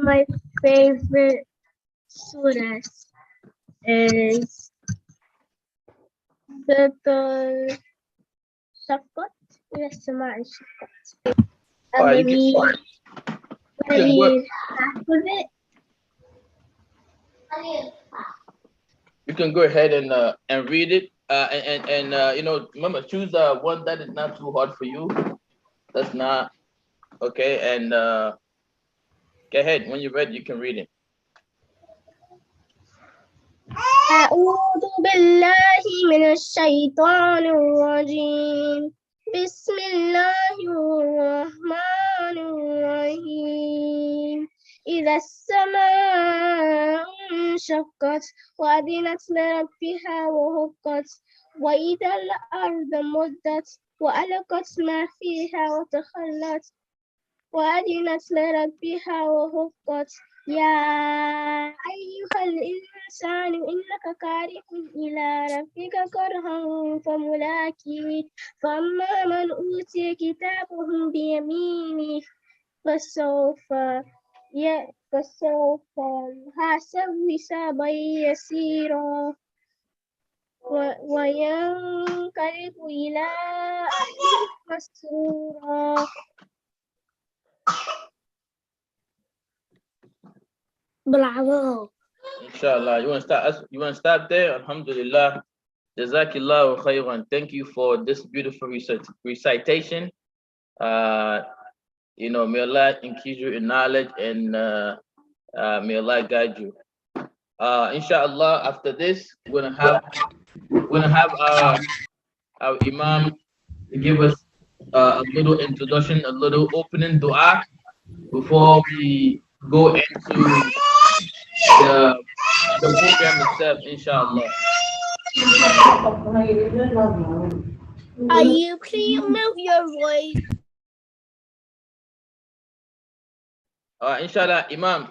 my favorite surahs is the Shakot. Yes, my Shakot. I read half of it. You can go ahead and read it. You know, remember, choose one that is not too hard for you. That's not okay. And go ahead. When you're ready, you can read it. أعوذ بالله من الشيطان الرجيم بسم الله الرحمن الرحيم إذا السماء انشقت وأذنت لربها وهقت وإذا الأرض مدت وألقت ما فيها وتخلت وأذنت لربها وهقت يا أيها الإنسان إنك كارح إلى ربك كرها فملاقيه فأما من أوتي كتابه بيمينه فسوف يحاسب حسابا يسيرا وينقلب إلى أهله مسرورا. Bravo. Inshallah. You want to stop there? Alhamdulillah. Jazakillahu khayran. Thank you for this beautiful recitation. You know, may Allah increase you in knowledge and may Allah guide you. Inshallah, after this, we're gonna have our Imam give us a little introduction, a little opening dua before we go into the program itself, inshallah. Are you please mute your voice? Inshallah, Imam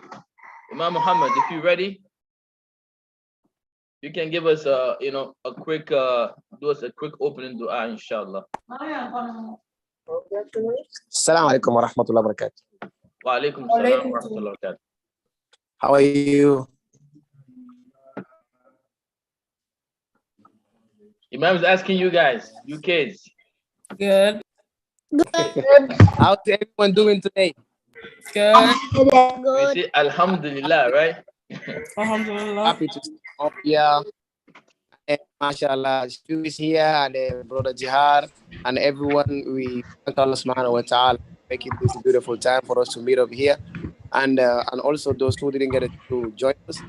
Muhammad, if you're ready, you can give us you know, a quick do us a quick opening dua, inshallah. Assalamu alaikum wa rahmatullahi wa barakatuh. Wa alaikum salam wa rahmatullahi wa barakatuh. How are you? Imam is asking you guys, you kids. Good. How's everyone doing today? Good. We say Alhamdulillah, right? Alhamdulillah. Happy to see you here. And mashallah, Stu is here and brother Jihar and everyone. We thank Allah subhanahu wa ta'ala making this a beautiful time for us to meet up here. And also those who didn't get to join us.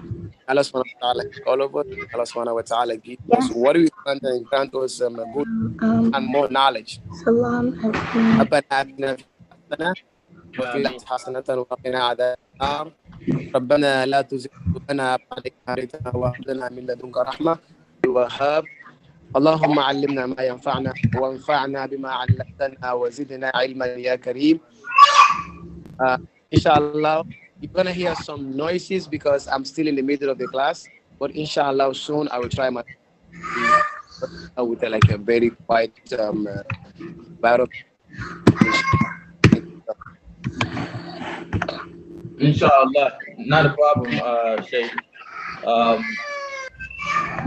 Allah subhanahu wa ta'ala, all of us, Allah subhanahu wa ta'ala give us what we want and grant us good and more knowledge. وفي حسنة وقنا عذاب النار ربنا لا تزغ قلوبنا بعد إذ هديتنا وهب لنا من لدنك رحمة الوهاب اللهم علمنا ما ينفعنا وانفعنا بما علمتنا وزدنا علما يا كريم. Inshallah, you're gonna hear some noises because I'm still in the middle of the class, but inshallah soon I will try my with like a very quiet environment. Inshallah, not a problem, Shaykh.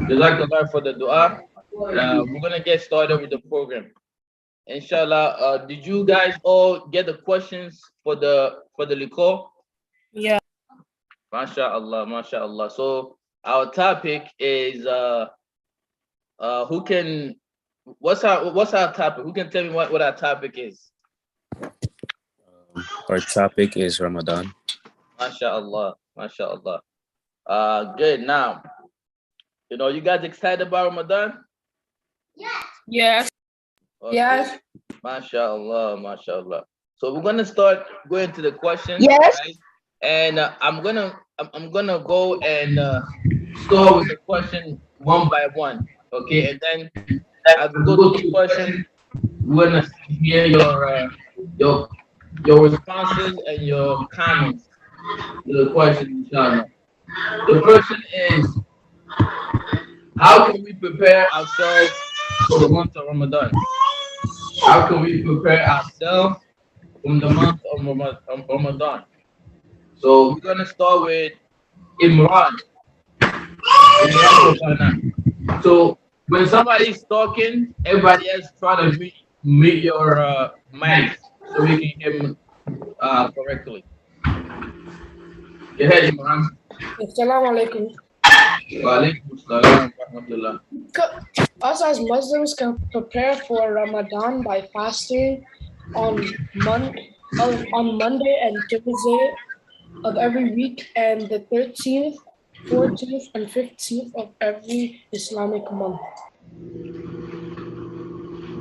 Jazakallah for the dua. We're gonna get started with the program. Inshallah, did you guys all get the questions for the liquor? Yeah. MashaAllah, MashaAllah. So our topic is what's our topic? Who can tell me what our topic is? Our topic is Ramadan. MashaAllah, MashaAllah. Good. Now, you know, you guys excited about Ramadan? Yes. Okay. Yes. MashaAllah, MashaAllah. So we're gonna start going to the questions. Yes. Right? And I'm gonna go and start with the question one by one. Okay, and then as we go to the question, we're gonna hear your responses and your comments to the question, inshallah. The question is, how can we prepare ourselves for the month of Ramadan? How can we prepare ourselves from the month of Ramadan? So we're gonna start with Imran. So when somebody is talking, everybody else try to mute your mics so we can hear him correctly. Go ahead, Imran. Assalamu alaikum. Wa alaikum assalam wa rahmatullah. Us as Muslims can prepare for Ramadan by fasting on Monday and Tuesday of every week, and the 13th, 14th, and 15th of every Islamic month.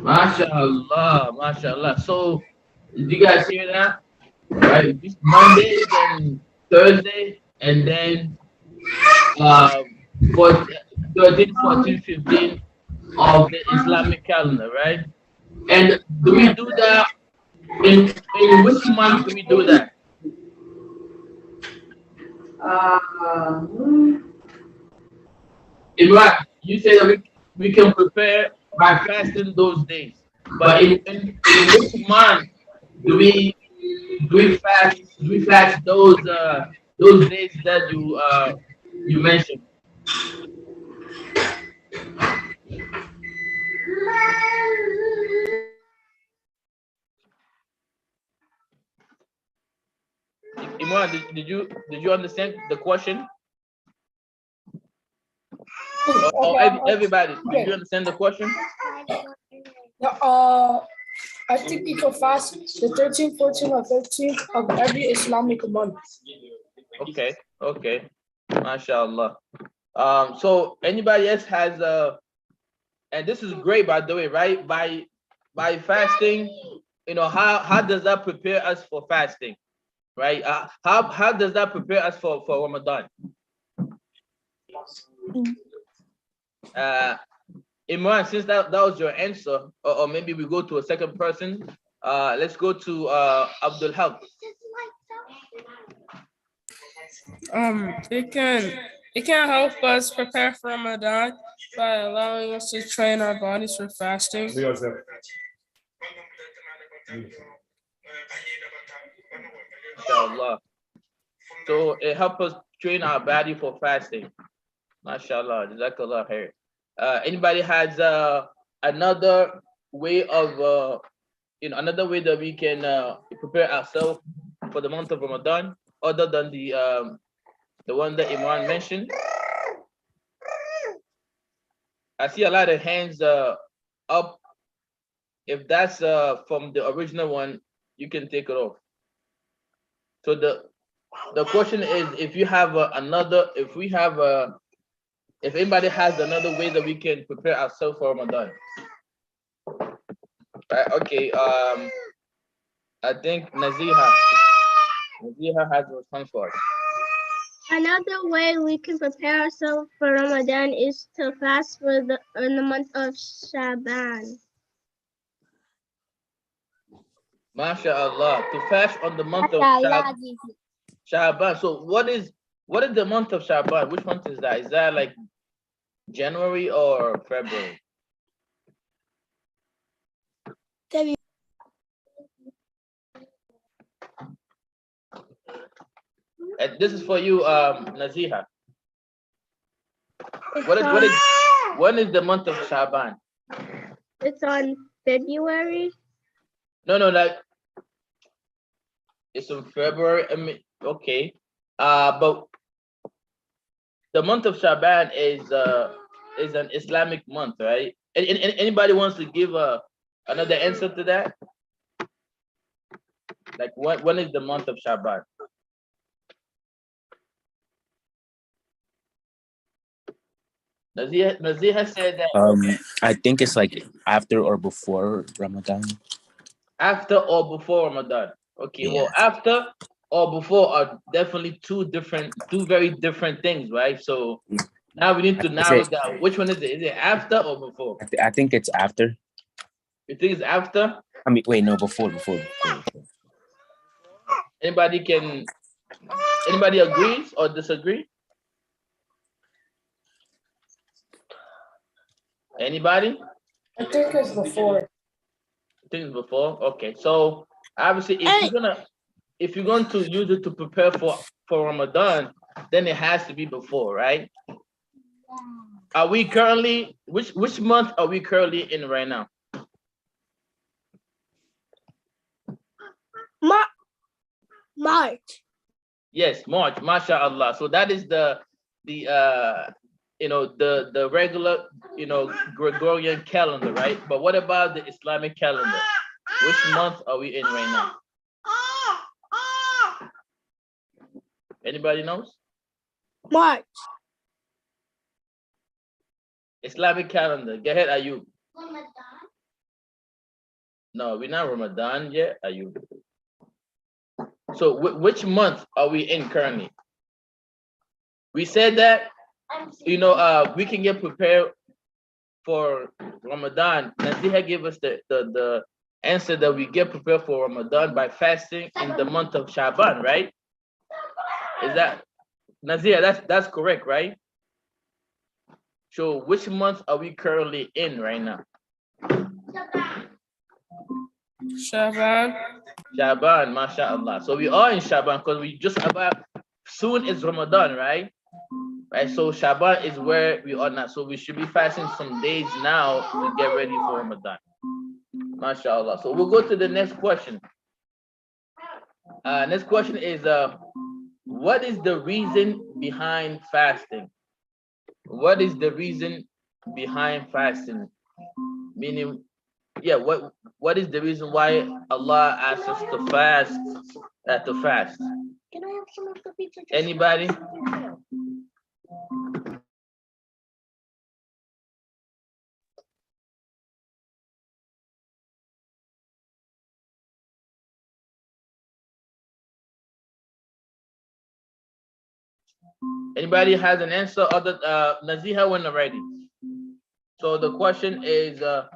MashaAllah, MashaAllah. So did you guys hear that? Right, Monday, then Thursday, and then 13, 14, 15 of the Islamic calendar, right? And do we do that in which month do we do that? Imran, you say that we can prepare by fasting those days, but in which month do we fast those days that you mentioned? Imran, did you understand the question? Everybody, did you understand the question? I think we can fast the 13th, 14th, or 13th of every Islamic month. Okay, MashaAllah. So anybody else has and this is great, by the way, right? By fasting, how does that prepare us for fasting, right? How does that prepare us for Ramadan? Imran, since that was your answer, or maybe we go to a second person. Let's go to Abdul Haq. It can help us prepare for Ramadan by allowing us to train our bodies for fasting. Inshallah. So it helps us train our body for fasting. MashaAllah. Jazakallah khair. Anybody has another way of another way that we can prepare ourselves for the month of Ramadan other than the one that Imran mentioned? I see a lot of hands up. If that's from the original one, you can take it off. So the question is, if you have if anybody has another way that we can prepare ourselves for Ramadan. Right, okay, I think Naziha has a response for it. Another way we can prepare ourselves for Ramadan is to fast in the month of Shaban. MashaAllah, to fast on the month of Shaban. So what is the month of Shaban? Which month is that? Is that like January or February? And this is for you, Naziha. When is the month of Shaban? It's on February. No, like it's in February. I mean, okay. But the month of Shaban is an Islamic month, right? Anybody wants to give another answer to that? Like when is the month of Shaban? Naziha said that. I think it's like after or before Ramadan. After or before Ramadan. Okay, yeah. Well, after or before are definitely two very different things, right? So now we need to narrow it down. Which one is it? Is it after or before? I think it's after. You think it's after? I mean, wait, no, before. Anybody agrees or disagree? Anybody? I think it's before. I think it's before. Okay, so obviously, if you're gonna if you're going to use it to prepare for Ramadan, then it has to be before, right? Are we currently which month are we currently in right now? March. Yes, March, mashallah. So that is the the regular Gregorian calendar, right? But what about the Islamic calendar? Which month are we in right now? Anybody knows? March. Islamic calendar. Go ahead, Ayub. No, we're not Ramadan yet, Ayub. So which month are we in currently? We said that we can get prepared for Ramadan. Naziha gave us the answer that we get prepared for Ramadan by fasting in the month of Shaban, right? Is that Naziha? That's correct, right? So which month are we currently in right now? Shaban. Shaban, mashallah. So we are in Shaban because we just about soon is Ramadan, right? Right. So Shaban is where we are now. So we should be fasting some days now to get ready for Ramadan. Mashallah. So we'll go to the next question. Next question is what is the reason behind fasting? What is the reason behind fasting? Meaning, yeah, what is the reason why Allah asks us to fast? Can I have some of the pizza? Anybody? Anybody has an answer other Naziha went already. So the question is how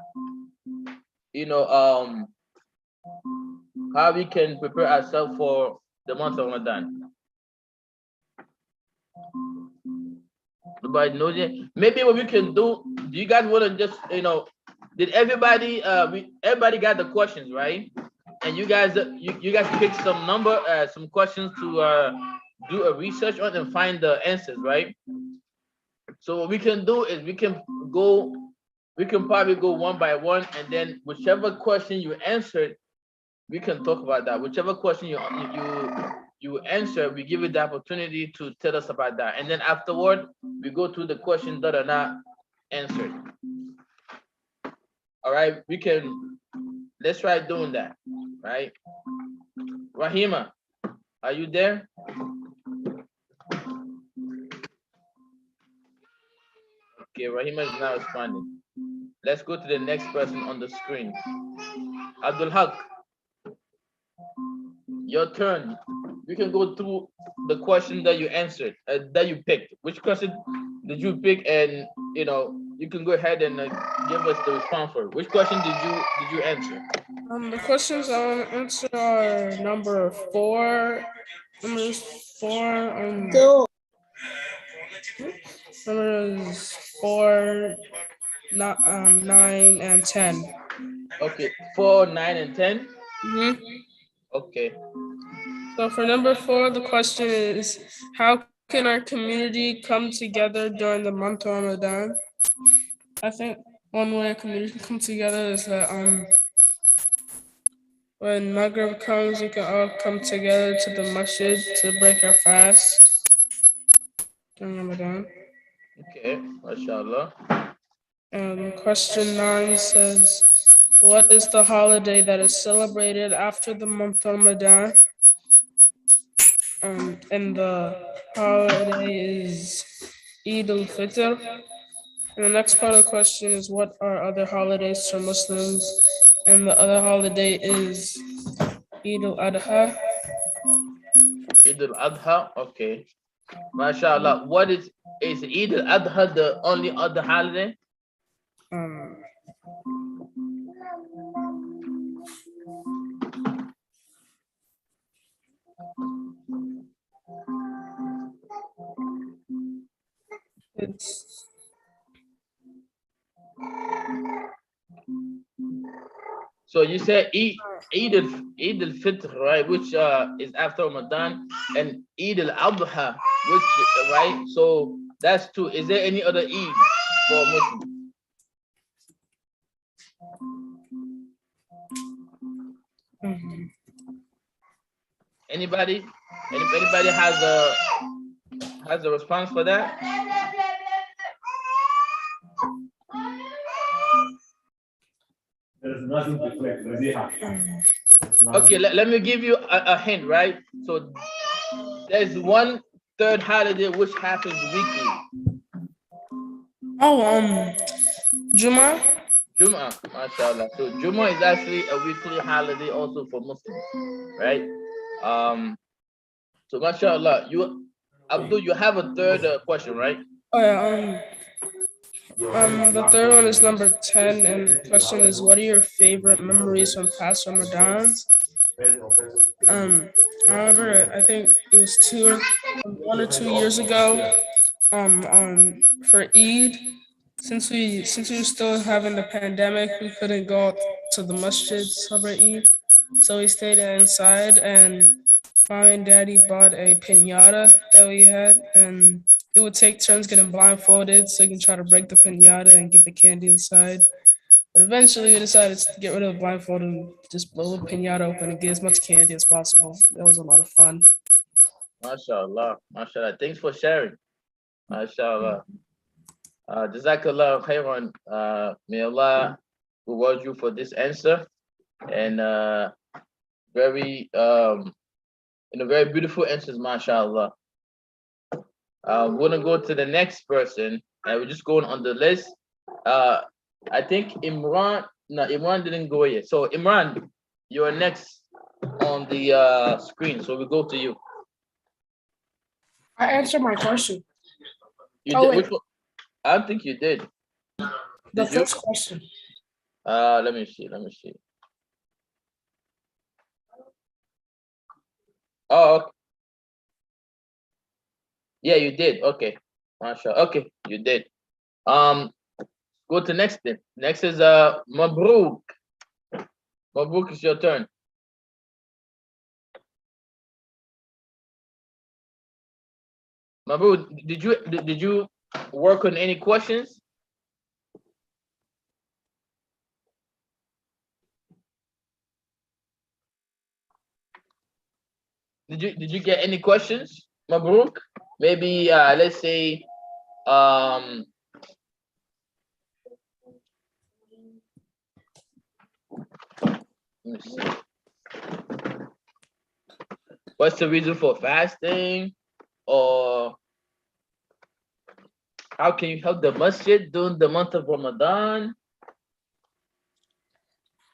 we can prepare ourselves for the month of Ramadan. Nobody knows it. Maybe what we can do you guys want to just did everybody everybody got the questions, right? And you guys pick some some questions to do a research on and find the answers, right? So what we can do is we can probably go one by one, and then whichever question you answered, we can talk about that. Whichever question you answer, we give you the opportunity to tell us about that, and then afterward we go through the questions that are not answered. All right, let's try doing that, right? Rahima, are you there? Okay, Rahima is not responding. Let's go to the next person on the screen. Abdul Haq, your turn. You can go through the question that you answered, that you picked. Which question did you pick? And you can go ahead and give us the response for it. Which question did you answer? The questions I want to answer are number 4, numbers 4, numbers 4, 9, and 10. Okay, 4, 9, and 10. Okay. So for number 4, the question is, how can our community come together during the month of Ramadan? I think one way a community can come together is that when Maghrib comes, we can all come together to the Masjid to break our fast during Ramadan. Okay, mashallah. And question 9 says, what is the holiday that is celebrated after the month of Ramadan? And the holiday is Eid al-Fitr. And the next part of the question is, what are other holidays for Muslims? And the other holiday is Eid al-Adha. Eid al-Adha, okay. MashaAllah. What is Eid al-Adha the only other holiday? So you said Eid Eid al-Fitr, right, which is after Ramadan, and Eid al-Adha, which right. So that's two. Is there any other Eid for Muslims? Anybody? Anybody has a response for that? Okay, let me give you a hint, right? So there's one third holiday which happens weekly. Oh, Juma. Jum'ah, mashallah. So Jum'ah is actually a weekly holiday also for Muslims, right? So mashallah, Abdul, you have a third question, right? Oh yeah. The third one is number 10, and the question is, what are your favorite memories from past Ramadans? However, I think it was 1 or 2 years ago. For Eid, since we were still having the pandemic, we couldn't go to the Masjid to celebrate Eid, so we stayed inside. And Mommy and Daddy bought a pinata that we had, and it would take turns getting blindfolded so you can try to break the pinata and get the candy inside. But eventually we decided to get rid of the blindfold and just blow the pinata open and get as much candy as possible. That was a lot of fun. Mashallah, mashallah. Thanks for sharing. Mashallah. Jazakallah khairan. May Allah reward you for this answer. And very very beautiful answers, mashallah. We're gonna go to the next person, and we're just going on the list. I think Imran didn't go yet. So Imran, you're next on the screen. So we go to you. I answered my question. You did. Which one? I don't think you did. The first question. Let me see. Oh, okay. Yeah, you did. Okay, mashallah. Okay, you did. Go to next thing. Next is Mabruk. Mabruk, it's your turn. Mabruk, did you work on any questions? Did you get any questions, Mabruk? Maybe let's say let me see. What's the reason for fasting? Or how can you help the masjid during the month of Ramadan?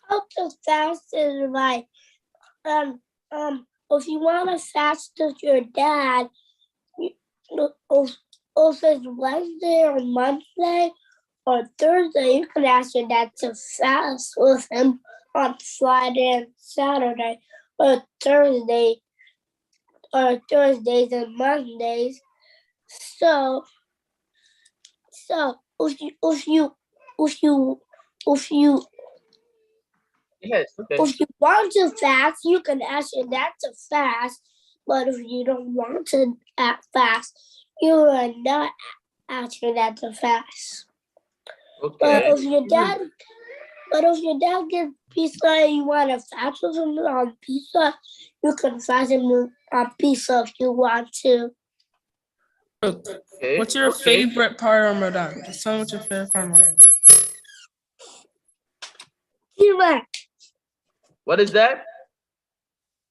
How to fast is like if you want to fast with your dad, if it's Wednesday or Monday or Thursday, you can ask your dad to fast with him on Friday and Saturday, or Thursdays and Mondays. So if you Yes, okay. If you want to fast, you can ask your dad to fast. But if you don't want to fast, you are not ask your dad to fast. Okay. But if your dad gives pizza and you want to fast with him on pizza, you can fast him on pizza if you want to. Okay. What's your favorite part of Ramadan? Just tell me what's your favorite part of Ramadan. Juma. What is that?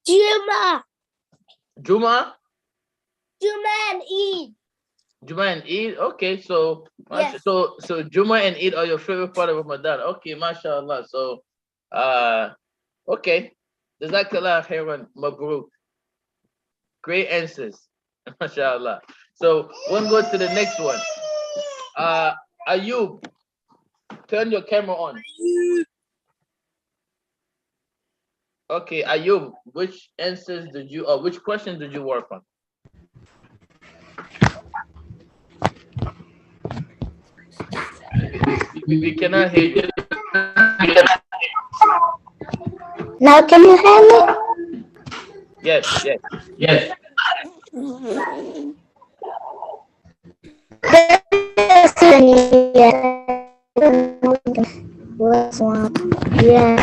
Juma. Juma? Juma and Eid. Juma and Eid? Okay, so yes. so Juma and Eid are your favorite part of Ramadan. Okay, mashallah. So okay. Jazakallah khairan, Mabruk. Great answers. Mashallah. So we'll go to the next one. Ayub, turn your camera on. Okay, Ayub, which answers did you, or which questions did you work on? We cannot hear you. Now can you hear me? Yes, yes, yes. Yeah.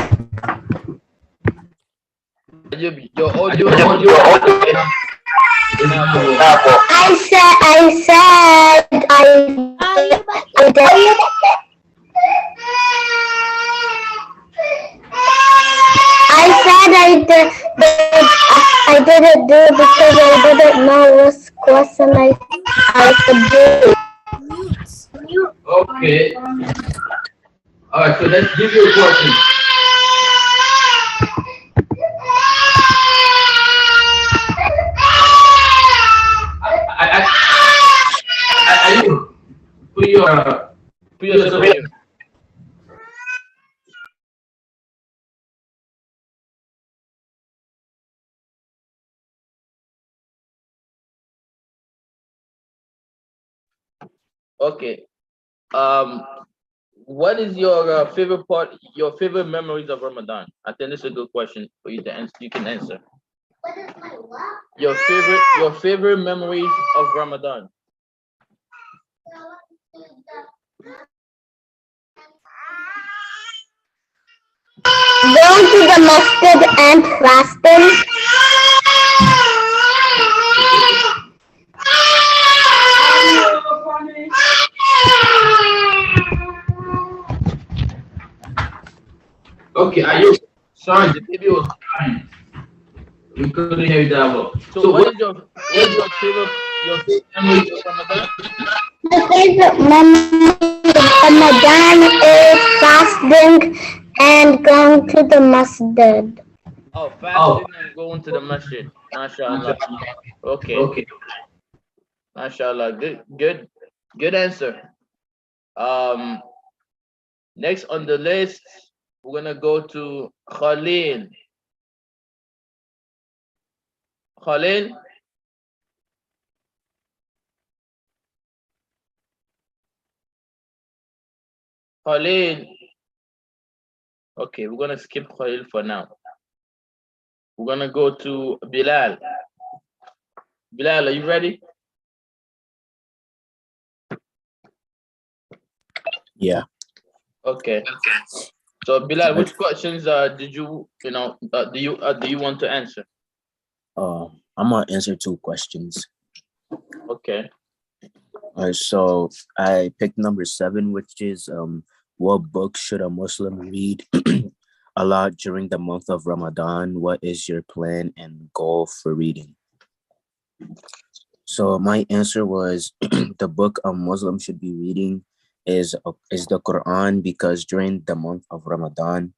Your audio is not good. I didn't do it because I didn't know what question I could do. Okay. All right. So let's give you a question. Are you put yourself on mute? Okay. Um, what is your favorite part? Your favorite memories of Ramadan? I think this is a good question for you to answer. You can answer. Your favorite memories of Ramadan. Going to the masjid and fasting. Okay. Are you sorry? The baby was crying. We couldn't hear you that well. So what is your favorite memories of Ramadan? My favorite memory of Ramadan is fasting and going to the masjid. Oh, fasting and going to the masjid. MashaAllah. Okay. Okay. MashaAllah. Good answer. Um, next on the list, we're gonna go to Khalil. Khalil, Khalil. Okay, we're gonna skip Khalil for now. We're gonna go to Bilal. Bilal, are you ready? Yeah. Okay. So Bilal, which questions did do you want to answer? I'm gonna answer 2 questions. Okay. So I picked number 7, which is what book should a Muslim read a lot during the month of Ramadan? What is your plan and goal for reading? So my answer was the book a Muslim should be reading is the Quran, because during the month of Ramadan,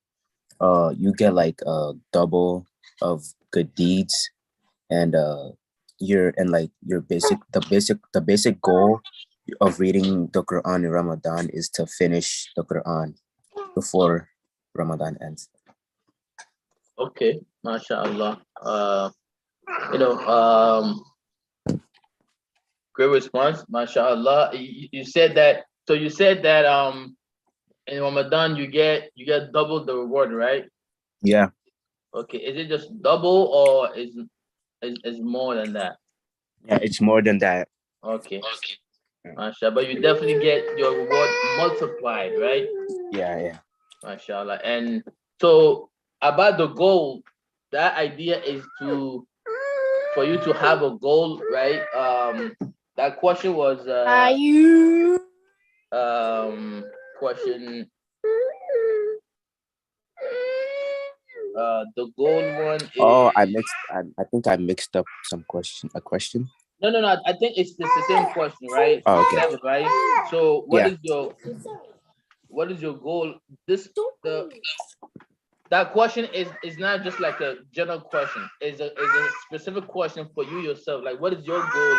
you get like a double of good deeds, and your basic goal of reading the Quran in Ramadan is to finish the Quran before Ramadan ends. Okay. MashaAllah. You know, um, great response. MashaAllah. You said that. So you said that in Ramadan you get double the reward, right? Yeah, Okay. Is it just double or is more than that? yeah, it's more than that. Okay. MashaAllah. But you definitely get your reward multiplied, right? Yeah, yeah. MashaAllah. And so about the goal, that idea is for you to have a goal, right? That question was question the goal one is Oh, I think I mixed up a question. no. I think it's the same question, right? Oh, okay. 7, right? So Yeah. what is your goal? The that question is not just like a general question. It's a specific question for you yourself. Like, what is your goal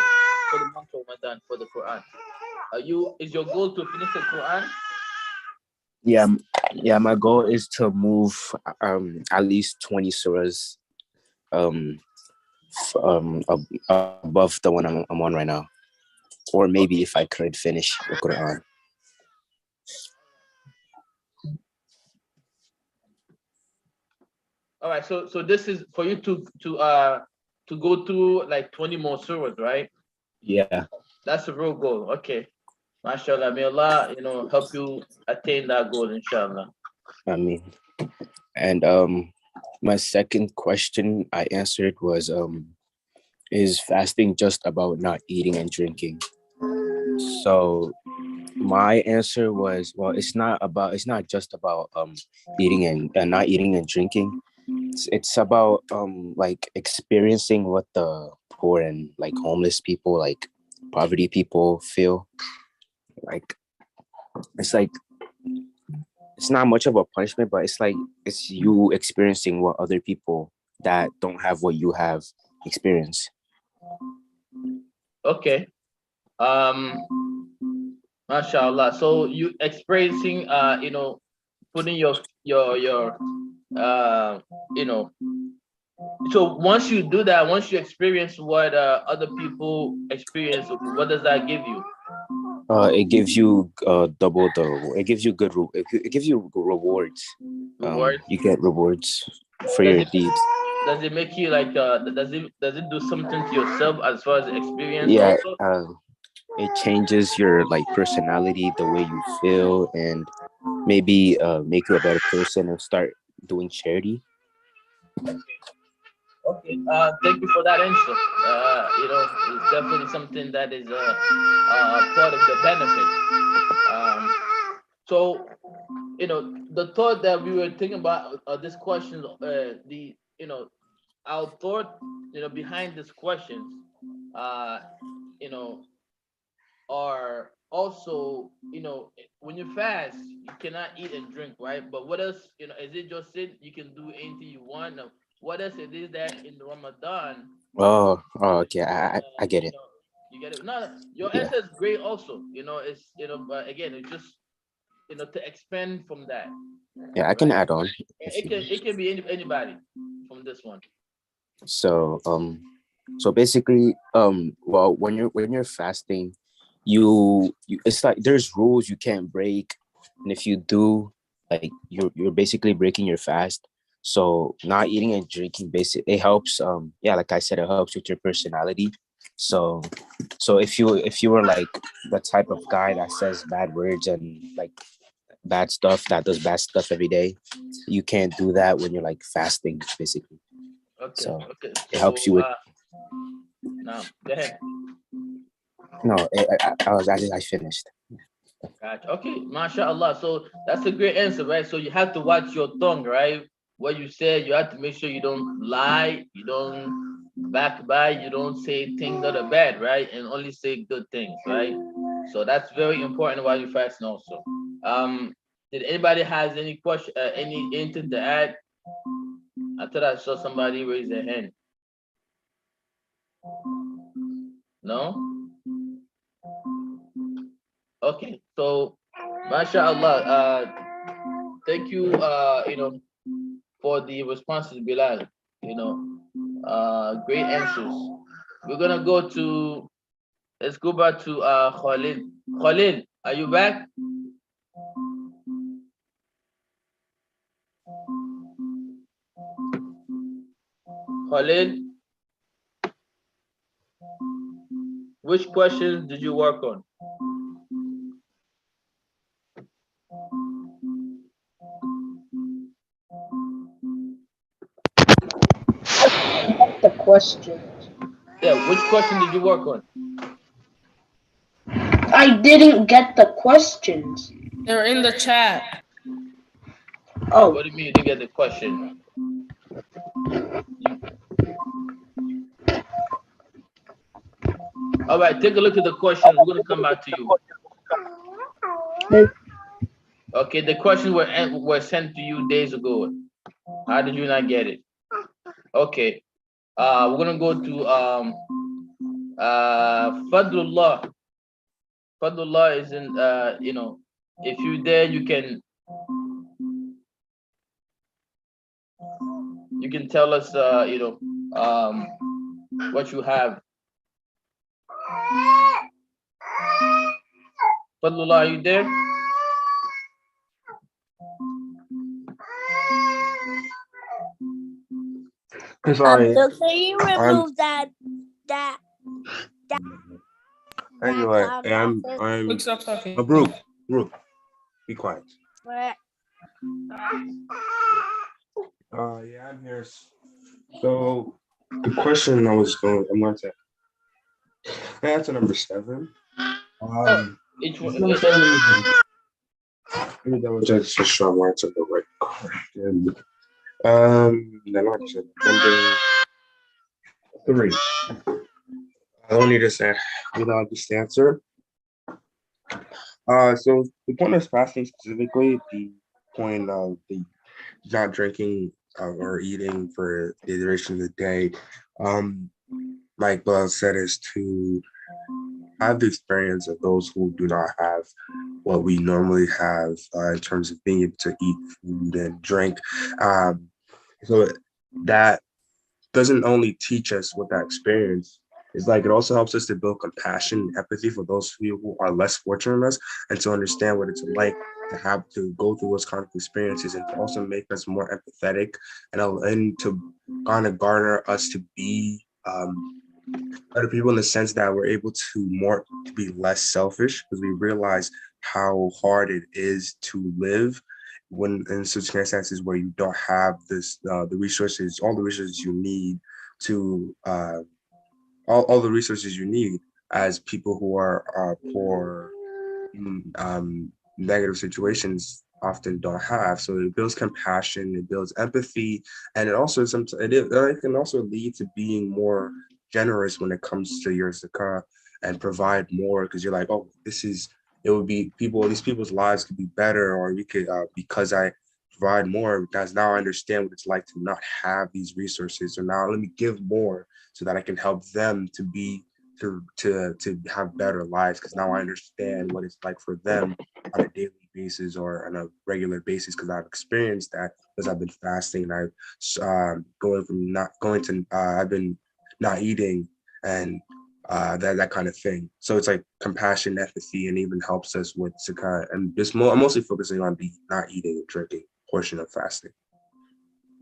for the month of Ramadan for the Quran? Is your goal to finish the Quran? Yeah, my goal is to move at least 20 surahs above the one I'm on right now, or maybe if I could finish the Quran. All right, so this is for you to go through like 20 more surahs, right? Yeah. That's the real goal. Okay. MashaAllah. May Allah, help you attain that goal, inshallah. I mean, and my second question I answered was is fasting just about not eating and drinking? So my answer was, well, it's not just about eating and not eating and drinking. It's about like experiencing what the poor and like homeless people, like poverty people feel. Like it's like it's not much of a punishment, but it's like it's you experiencing what other people that don't have what you have experience. Okay. MashaAllah. So you experiencing, putting your you know. So once you do that, once you experience what other people experience, what does that give you? It gives you double the. It gives you it gives you rewards. Rewards? You get rewards for Does your it deeds. does it make you like does it do something to yourself as far as experience Yeah, also? it changes your like personality, the way you feel, and maybe make you a better person and start doing charity. Okay. Thank you for that answer. It's definitely something that is part of the benefit. Um, so the thought that we were thinking about this question, our thought, behind these questions, uh, you know, are also, when you fast, you cannot eat and drink, right? But what else, is it just sit? You can do anything you want. No, what else it is that in Ramadan? Okay, I get it. You get it. No, your Yeah, answer is great. Also, it's but again, it's just to expand from that, yeah, I can right? add on if It you can want. it can be anybody from this one. So so basically well, when you're fasting, you it's like there's rules you can't break, and if you do, like you're basically breaking your fast. So not eating and drinking, basically it helps, yeah, like I said, it helps with your personality. So if you were like the type of guy that says bad words and like bad stuff, that does bad stuff every day, you can't do that when you're like fasting, basically. Okay, So okay. it helps So you with. now go ahead. No, I finished. Gotcha. Okay, mashallah. So that's a great answer, right? So you have to watch your tongue, right? What you said, you have to make sure you don't lie, you don't backbite, you don't say things that are bad, right? And only say good things, right? So that's very important while you're fasting also. Um, did anybody has any question, anything to add? I thought I saw somebody raise their hand. No? Okay, so mashallah, thank you, for the responses, Bilal. Great answers. We're gonna go to, let's go back to Khalid. Khalid, are you back? Khalid, which questions did you work on? The question. Yeah, which question did you work on? I didn't get the questions. They're in the chat. Oh, What do you mean you didn't get the question? All right, take a look at the questions. We're gonna come back to you. Okay, the questions were sent to you days ago. How did you not get it? Okay, we're gonna go to Fadlullah. Fadlullah is in, if you're there, you can tell us, what you have. Fadlullah, are you there? Sorry. So can you I'm remove that anyway. comment? I'm. Stop talking. Brooke, be quiet. What? Yeah, I'm here. So the question I'm going to answer number 7. Oh, each one. Number 7. Let me double check to sure I'm answering the right question. No, not just number 3. I don't need to say without this answer. So the point of fasting specifically, the point of the not drinking or eating for the duration of the day, like Bell said, is to have the experience of those who do not have what we normally have in terms of being able to eat food and drink. So that doesn't only teach us what that experience is like, it also helps us to build compassion and empathy for those who are less fortunate than us, and to understand what it's like to have to go through those kind of experiences, and to also make us more empathetic and to kind of garner us to be other people, in the sense that we're able to be less selfish, because we realize how hard it is to live when in circumstances where you don't have all the resources you need to all the resources you need, as people who are poor in negative situations often don't have. So it builds compassion, it builds empathy, and it can also lead to being more generous when it comes to your zakah, and provide more, because you're like, oh, it would be these people's lives could be better, or we could because I provide more, because now I understand what it's like to not have these resources. So now let me give more so that I can help them to have better lives, because now I understand what it's like for them on a daily basis or on a regular basis, because I've experienced that, because I've been fasting, and I've I've been not eating, and that kind of thing. So it's like compassion, empathy, and even helps us with zakat. And I'm mostly focusing on the not eating and drinking portion of fasting.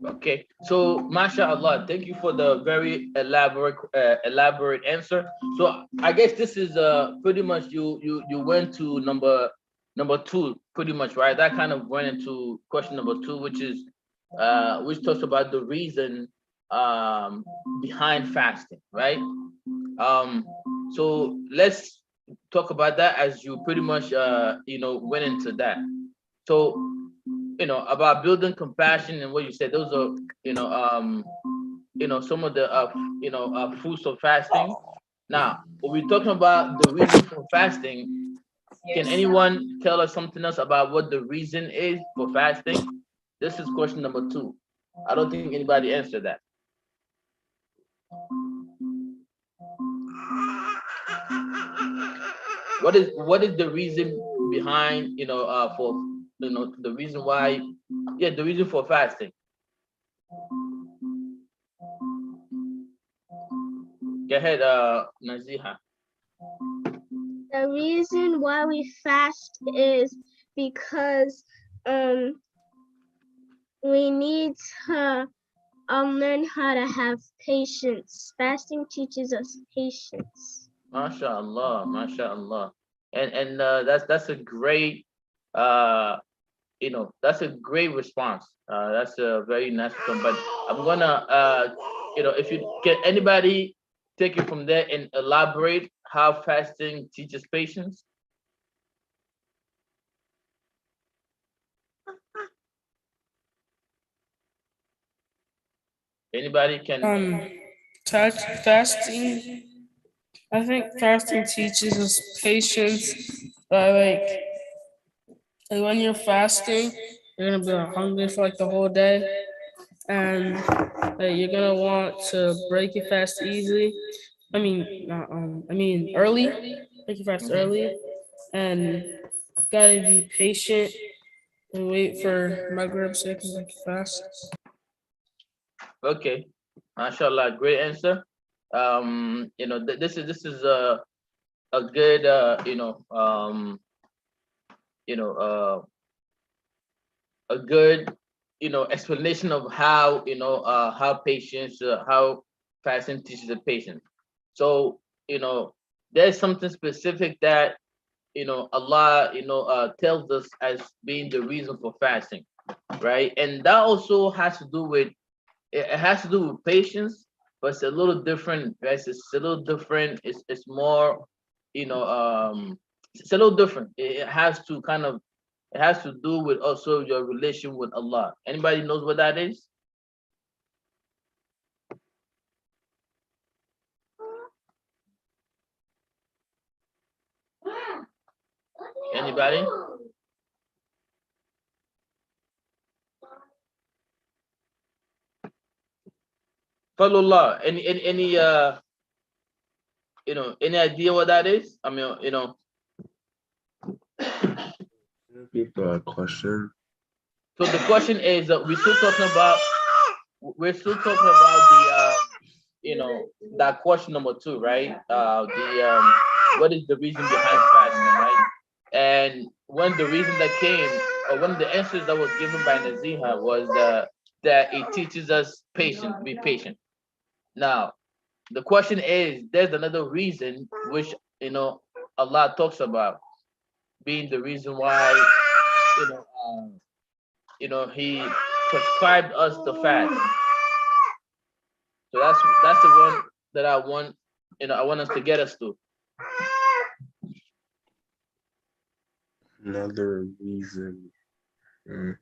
Okay, so mashallah, thank you for the very elaborate answer. So I guess this is pretty much you went to number 2 pretty much, right? That kind of went into question number 2, which talks about the reason behind fasting, right? So let's talk about that, as you pretty much went into that. So about building compassion, and what you said, those are some of the fruits of fasting. Now, when we're talking about the reason for fasting, can anyone tell us something else about what the reason is for fasting? This is question number 2. I don't think anybody answered that. What is the reason behind for the reason why, the reason for fasting? Go ahead, Naziha. The reason why we fast is because we need to learn how to have patience. Fasting teaches us patience. MashaAllah, MashaAllah. And that's a great that's a great response. That's a very nice one. But I'm gonna if you can, anybody take it from there and elaborate how fasting teaches patience. Anybody can. Fasting. I think fasting teaches us patience. Like when you're fasting, you're gonna be hungry for like the whole day, and you're gonna want to break your fast easily. Early. Break your fast early, and gotta be patient and wait for Maghrib so you can break your fast. Okay, mashallah, great answer. This is a good a good explanation of how how patience, how fasting teaches the patient. So there's something specific that Allah tells us as being the reason for fasting, right? And that also has to do with it has to do with patience, but it's a little different, right? It's a little different. It's more, it's a little different. It has to kind of it has to do with also your relation with Allah. Anybody knows what that is? Anybody? Follow Allah. Any any idea what that is? I mean, Repeat the question. so the question is, we're still talking about the that question number two, right? The what is the reason behind fasting, right? And one of the reason that came, or one of the answers that was given by Naziha was that it teaches us patience, be patient. Now, the question is, there's another reason which Allah talks about being the reason why you know um, He prescribed us the fast. So that's the one that I want us to get us to. Another reason. Mm.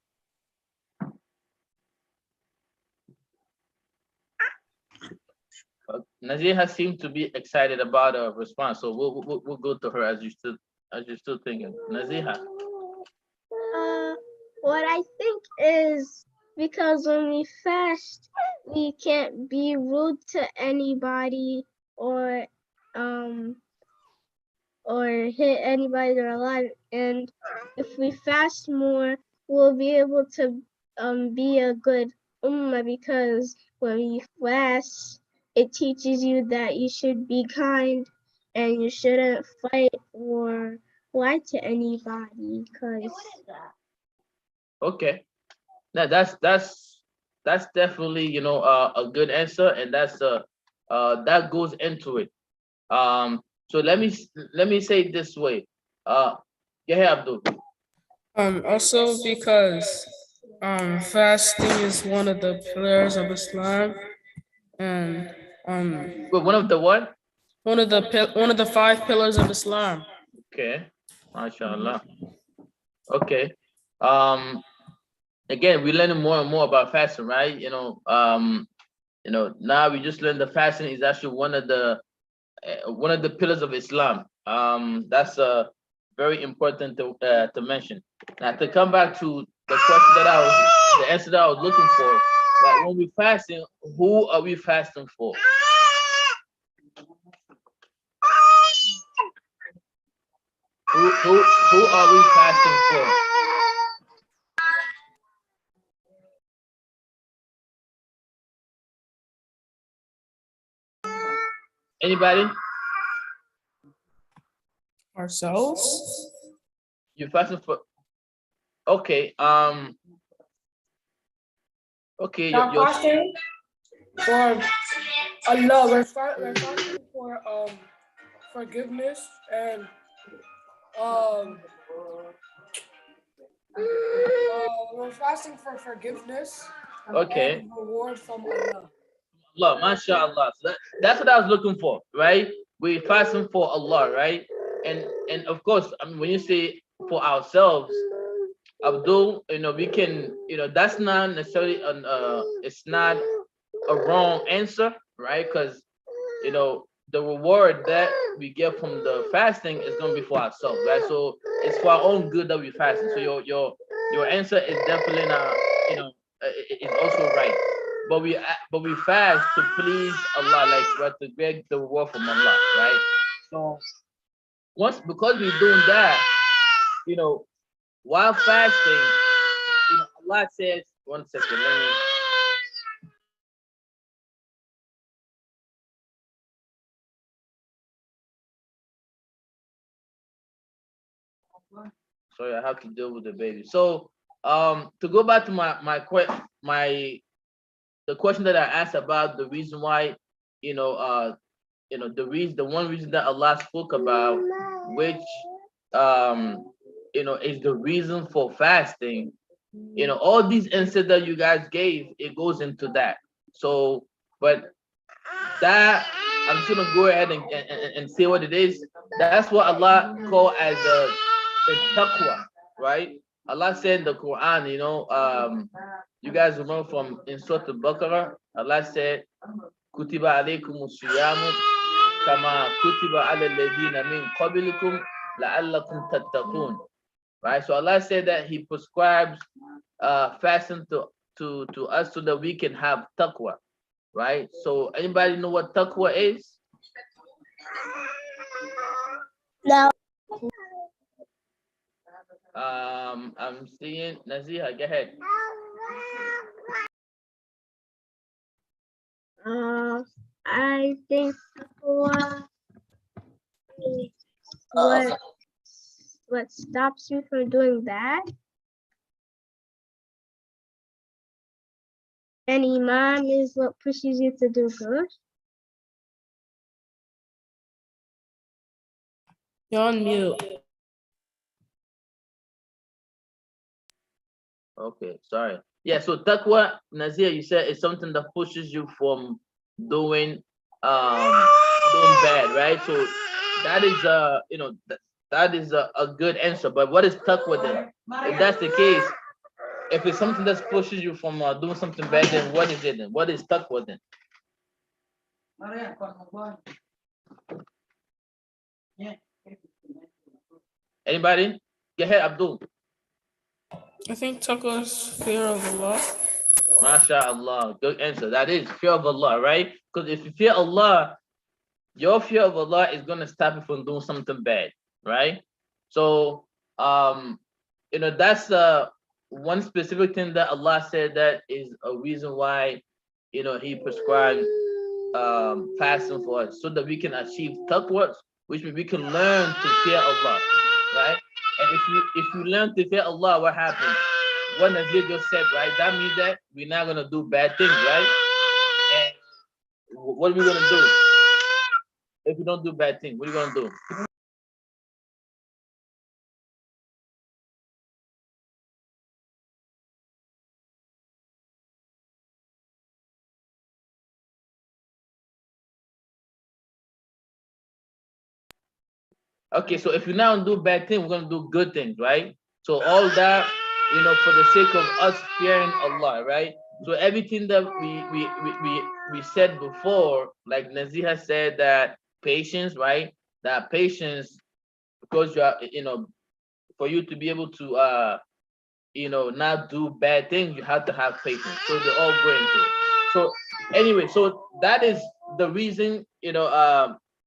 Naziha seemed to be excited about a response, so we'll go to her as you're still thinking. Naziha. What I think is because when we fast, we can't be rude to anybody or um or hit anybody that are alive. And if we fast more, we'll be able to be a good ummah, because when you fast, it teaches you that you should be kind and you shouldn't fight or lie to anybody, because Okay. Now that's definitely a good answer, and that goes into it. So let me say it this way. Yeah, hey, Abdul. Also because fasting is one of the pillars of Islam, and Well, one of the what? one of the five pillars of Islam. Okay, mashallah. Okay. Um, Again, we're learning more and more about fasting, right? Now we just learned the fasting is actually one of the pillars of Islam. That's very important to mention. Now to come back to the answer that I was looking for, like when we fasting, who are we fasting for? Who are we fasting for? Anybody? Ourselves. You're fasting for? Okay. Okay. Now fasting for Allah. We're fasting for forgiveness and we're fasting for forgiveness Okay. and reward from Allah. Allah, mashallah. So that's what I was looking for, right? We fasting for Allah, right? And of course, I mean, when you say for ourselves, Abdul, we can, that's not necessarily it's not a wrong answer, right? Because the reward that we get from the fasting is gonna be for ourselves, right? So it's for our own good that we fasting. So your answer is definitely not, it's also right. But we fast to please Allah, like what to get the reward from Allah, right? So because we're doing that, while fasting, Allah says, one second, let me. Sorry, I have to deal with the baby. So To go back to the question that I asked about the reason why, the one reason that Allah spoke about, which is the reason for fasting. All these answers that you guys gave, it goes into that. So, but that I'm just gonna go ahead and say what it is. That's what Allah call as the taqwa, right? Allah said in the Quran, you guys remember from in Surah Al-Baqarah, Allah said, Kutiba alaykum siyamu kama kutiba ala alladhina min qablikum la'allakum tattaqun. Right? So Allah said that He prescribes fasting to us so that we can have taqwa. Right? So anybody know what taqwa is? No. I'm seeing Naziha, go ahead. I think what stops you from doing bad, and Iman is what pushes you to do good. You're on mute. Okay, sorry. Yeah, so taqwa, Nazir, you said it's something that pushes you from doing bad, right? So that is that is a good answer. But what is taqwa then? If that's the case, if it's something that pushes you from doing something bad, then what is it then? What is taqwa then? Anybody? Go ahead, Abdul. I think taqwa is fear of Allah. MashaAllah, good answer. That is fear of Allah, right? Because if you fear Allah, your fear of Allah is gonna stop you from doing something bad, right? So, that's one specific thing that Allah said that is a reason why, He prescribed fasting for us so that we can achieve taqwa, which means we can learn to fear Allah, right? And if you learn to fear Allah, what happens? What Nazir just said, right? That means that we're not gonna do bad things, right? And what are we gonna do if we don't do bad things? What are you gonna do? Okay, so if you now do bad things, we're gonna do good things, right? So all that, for the sake of us fearing Allah, right? So everything that we said before, like Naziha said, that patience, right? That patience, because you are, for you to be able to not do bad things, you have to have patience. So they're all going through. So anyway, so that is the reason,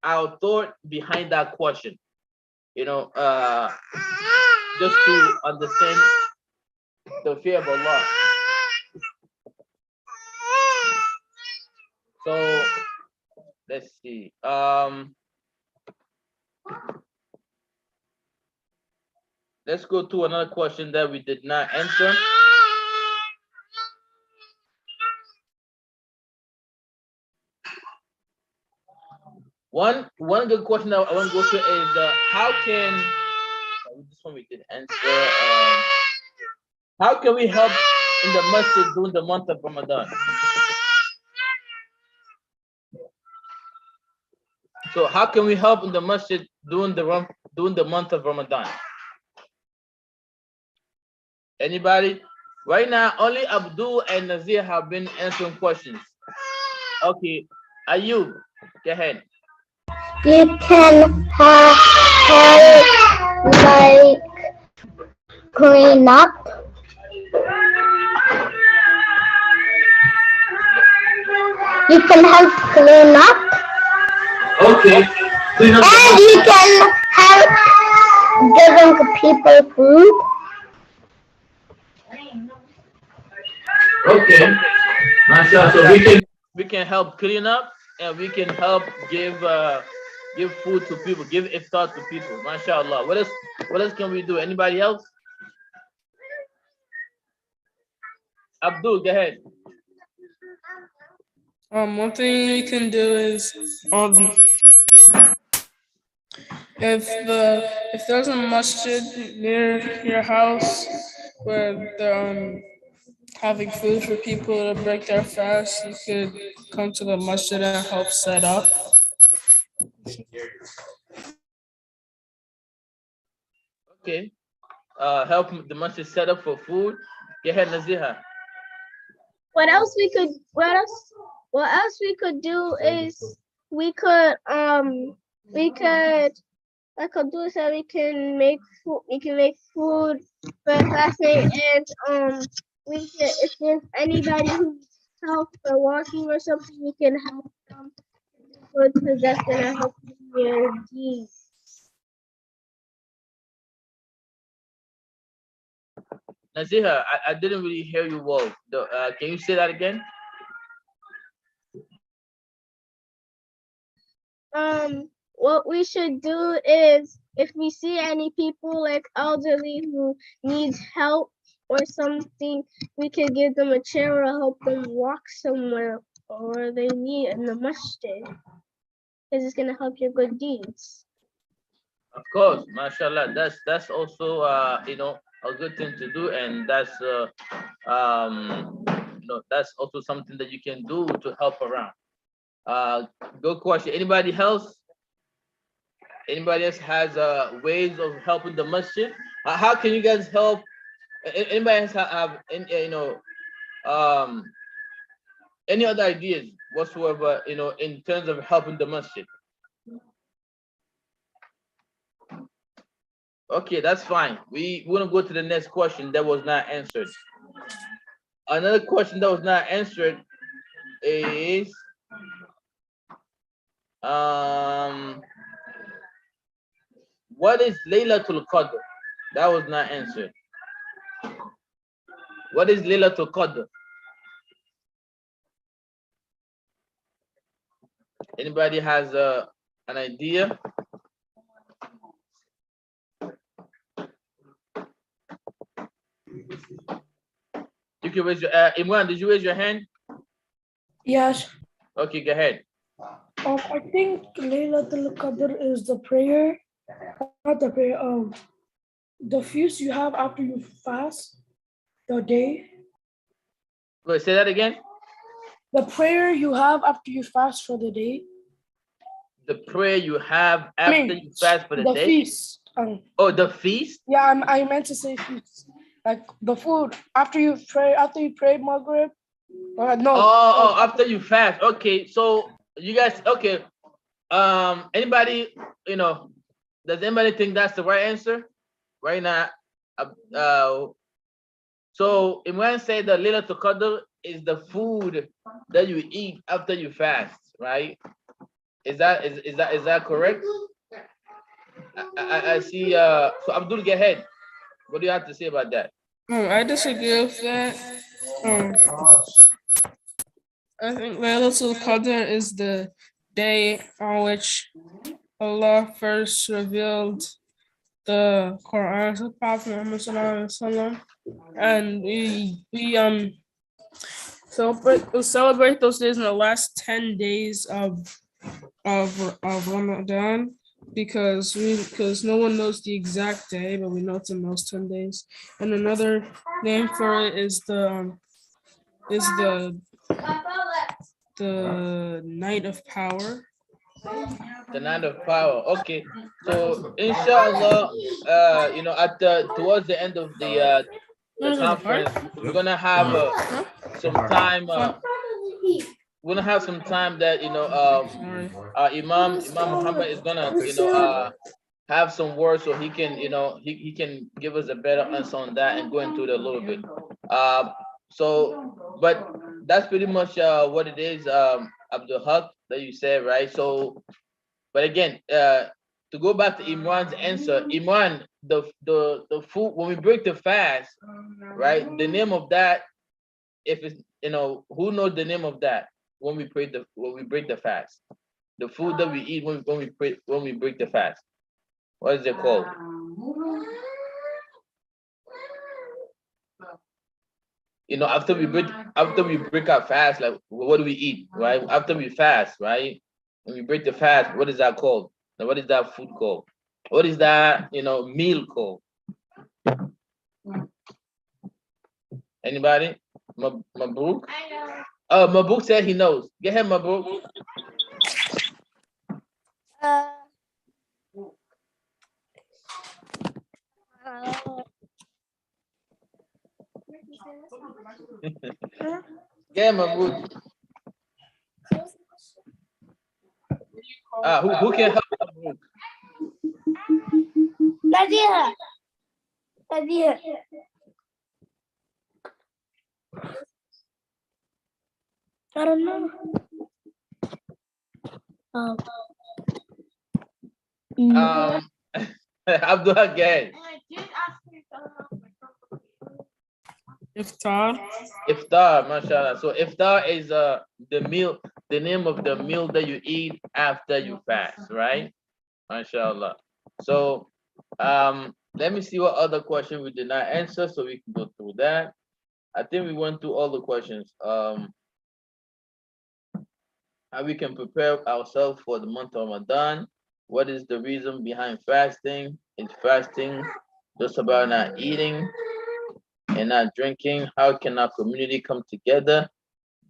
our thought behind that question. Just to understand the fear of Allah. So let's see. Let's go to another question that we did not answer. One good question that I want to go to is how can this one we did answer. How can we help in the masjid during the month of Ramadan? So how can we help in the masjid during the month of Ramadan? Anybody? Right now, only Abdul and Nazir have been answering questions. Okay, Ayub, go ahead. You can help like clean up. You can help clean up. Okay. And you can help giving people food. Okay. Mashallah. So we can help clean up and we can help give food to people, give iftar to people. Mashallah. What else can we do? Anybody else? Abdul, go ahead. One thing we can do is if there's a masjid near your house where they're having food for people to break their fast, you could come to the masjid and help set up. Okay. Help the masjid set up for food. Go ahead, Naziha. What else we could do is we could I could do is that we can make food for fasting, and we can, if there's anybody who needs help for walking or something, we can help them with that's gonna help their deeds. Naziha, I didn't really hear you well. Can you say that again? What we should do is if we see any people like elderly who needs help or something, we could give them a chair or help them walk somewhere or they need in the masjid, because it's gonna help your good deeds. Of course, mashallah. That's also you know, a good thing to do, and that's you know, that's also something that you can do to help around. Good question. Anybody else? Anybody else has ways of helping the masjid? How can you guys help? Anybody else have you know, any other ideas whatsoever, you know, in terms of helping the masjid? Okay, that's fine. We want to go to the next question that was not answered. Another question that was not answered is what is Laylatul Qadr? That was not answered. What is Laylatul Qadr? Anybody has an idea? You can raise your Imran, did you raise your hand? Yes. Okay, go ahead. I think Laylatul Qadr is the prayer, not the prayer, the feast you have after you fast the day. Wait, say that again. The prayer you have after you fast for the day. The prayer you have after you fast for the day? Feast. Oh, the feast? Yeah, I meant to say feast. Like the food after you pray Maghrib. No. Oh, after you fast. Okay, so you guys, okay. Anybody, you know, does anybody think that's the right answer? Right now, so Imran said the Laylatul Qadr is the food that you eat after you fast, right? Is that correct? I see. So Abdul, go ahead. What do you have to say about that? I disagree with that. I think Laylatul Qadr is the day on which Allah first revealed the Quran to the Prophet Muhammad Sallallahu Alaihi Wasallam, and we celebrate those days in the last 10 days of Ramadan, because no one knows the exact day, but we know it's in those 10 days. And another name for it is the night of power. The night of power. Okay. So inshallah, you know, towards the end of the conference, we're gonna have some time. We're gonna have some time that, you know, Imam Muhammad is gonna, you know, have some words so he can, you know, he can give us a better answer on that and go into it a little bit. So, but that's pretty much what it is, Abdul Haq, that you said, right? So, but again, to go back to Imran's answer, Imran, the food, when we break the fast, right? The name of that, if it's, you know, who knows the name of that when we break the fast? The food that we eat when we break the fast. What is it called? you know, after we break our fast, like what do we eat, right? After we fast, right? When we break the fast, what is that called? Now, what is that food called? What is that, you know, meal called? Anybody? Mabruk? I know. Oh, Mabruk said he knows. Get him, Mabruk. Uh, Get him, Mabruk. Who can help Mabruk? Nadia. Nadia. I don't know. Abdul again. Iftar. Iftar, mashallah. So iftar is the meal, the name of the meal that you eat after you fast, right? Mashallah. So let me see what other question we did not answer so we can go through that. I think we went through all the questions. How we can prepare ourselves for the month of Ramadan. What is the reason behind fasting? Is fasting just about not eating and not drinking? How can our community come together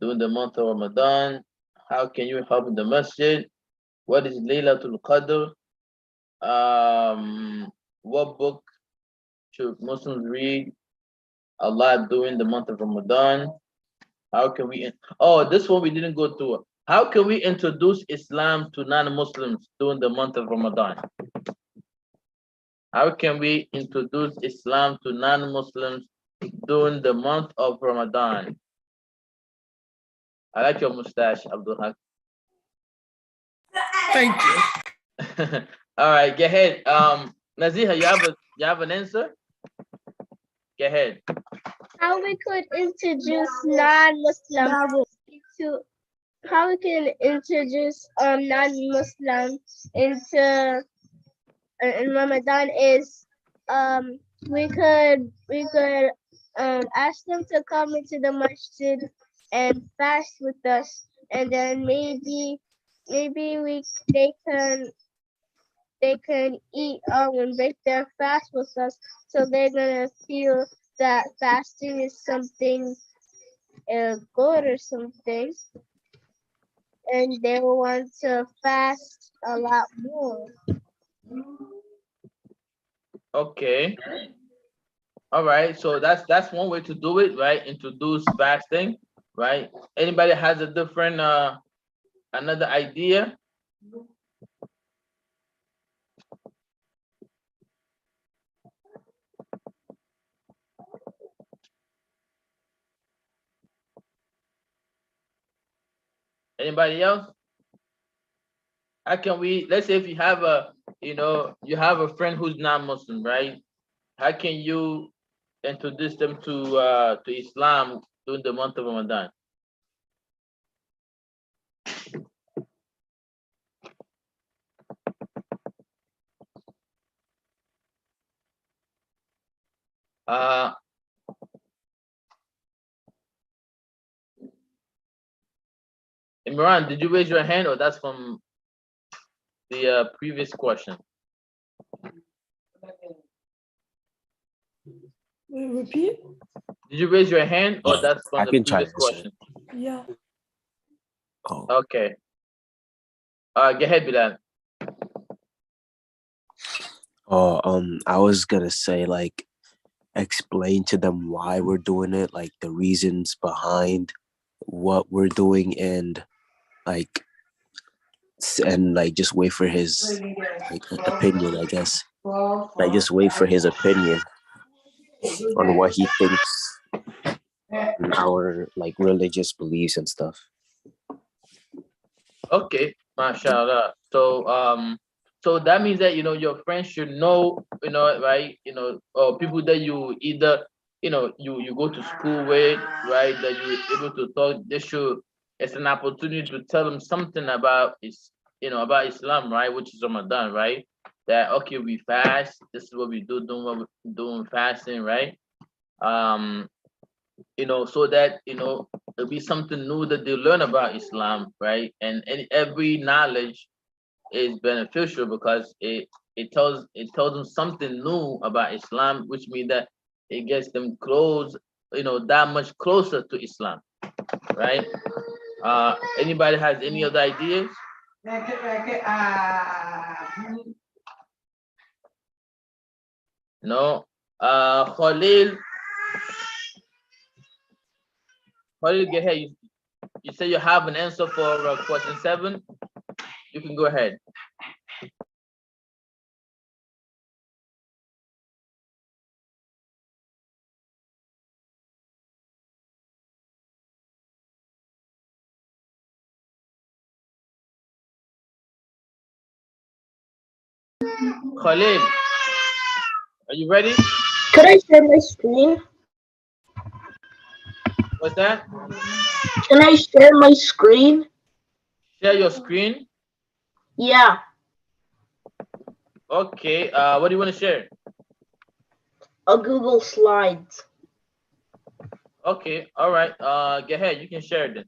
during the month of Ramadan? How can you help in the masjid? What is Laylatul Qadr? What book should Muslims read a lot during the month of Ramadan? How can we? Oh, this one we didn't go through. How can we introduce Islam to non-Muslims during the month of Ramadan? How can we introduce Islam to non-Muslims during the month of Ramadan? I like your mustache, Abdul Haq. Thank you. All right, go ahead. Naziha, you have an answer? Go ahead. How we could introduce non-Muslims to how we can introduce non-Muslims into in Ramadan is we could ask them to come into the masjid and fast with us, and then maybe they can eat and break their fast with us, so they're gonna feel that fasting is something good or something, and they will want to fast a lot more. Okay. All right. So that's one way to do it, right? Introduce fasting, right? Anybody has a different another idea? Anybody else? How can we, let's say if you have a, you have a friend who's non-Muslim, right? How can you introduce them to Islam during the month of Ramadan? Imran, did you raise your hand, or that's from the previous question? Repeat? Did you raise your hand, or Yeah, that's from I the can try previous to answer question? Yeah. Oh, Okay. Go ahead, Bilal. I was gonna say, like, explain to them why we're doing it, like the reasons behind what we're doing, and like just wait for his opinion, I guess. Like, just wait for his opinion on what he thinks and our like religious beliefs and stuff. Okay, mashallah. So that means that your friends should know, right? Or people that you either you go to school with, right? That you're able to talk. They should. It's an opportunity to tell them something about about Islam, right? Which is Ramadan, right? That okay, we fast. This is what we do doing fasting, right? Um, so that it'll be something new that they learn about Islam, right? And every knowledge is beneficial because it tells them something new about Islam, which means that it gets them close, that much closer to Islam, right? Anybody has any other ideas? No. Khalil, go ahead. You say you have an answer for question 7. You can go ahead. Khalil, are you ready? Could I share my screen? What's that? Can I share my screen? Share your screen. Yeah. Okay. What do you want to share? A Google Slides. Okay. All right. Go ahead. You can share it then.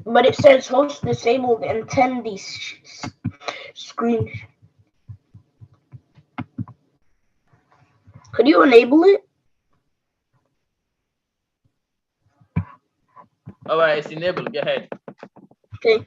But it says host disabled and attendee screen. Could you enable it? All right. It's enabled. Go ahead. Okay.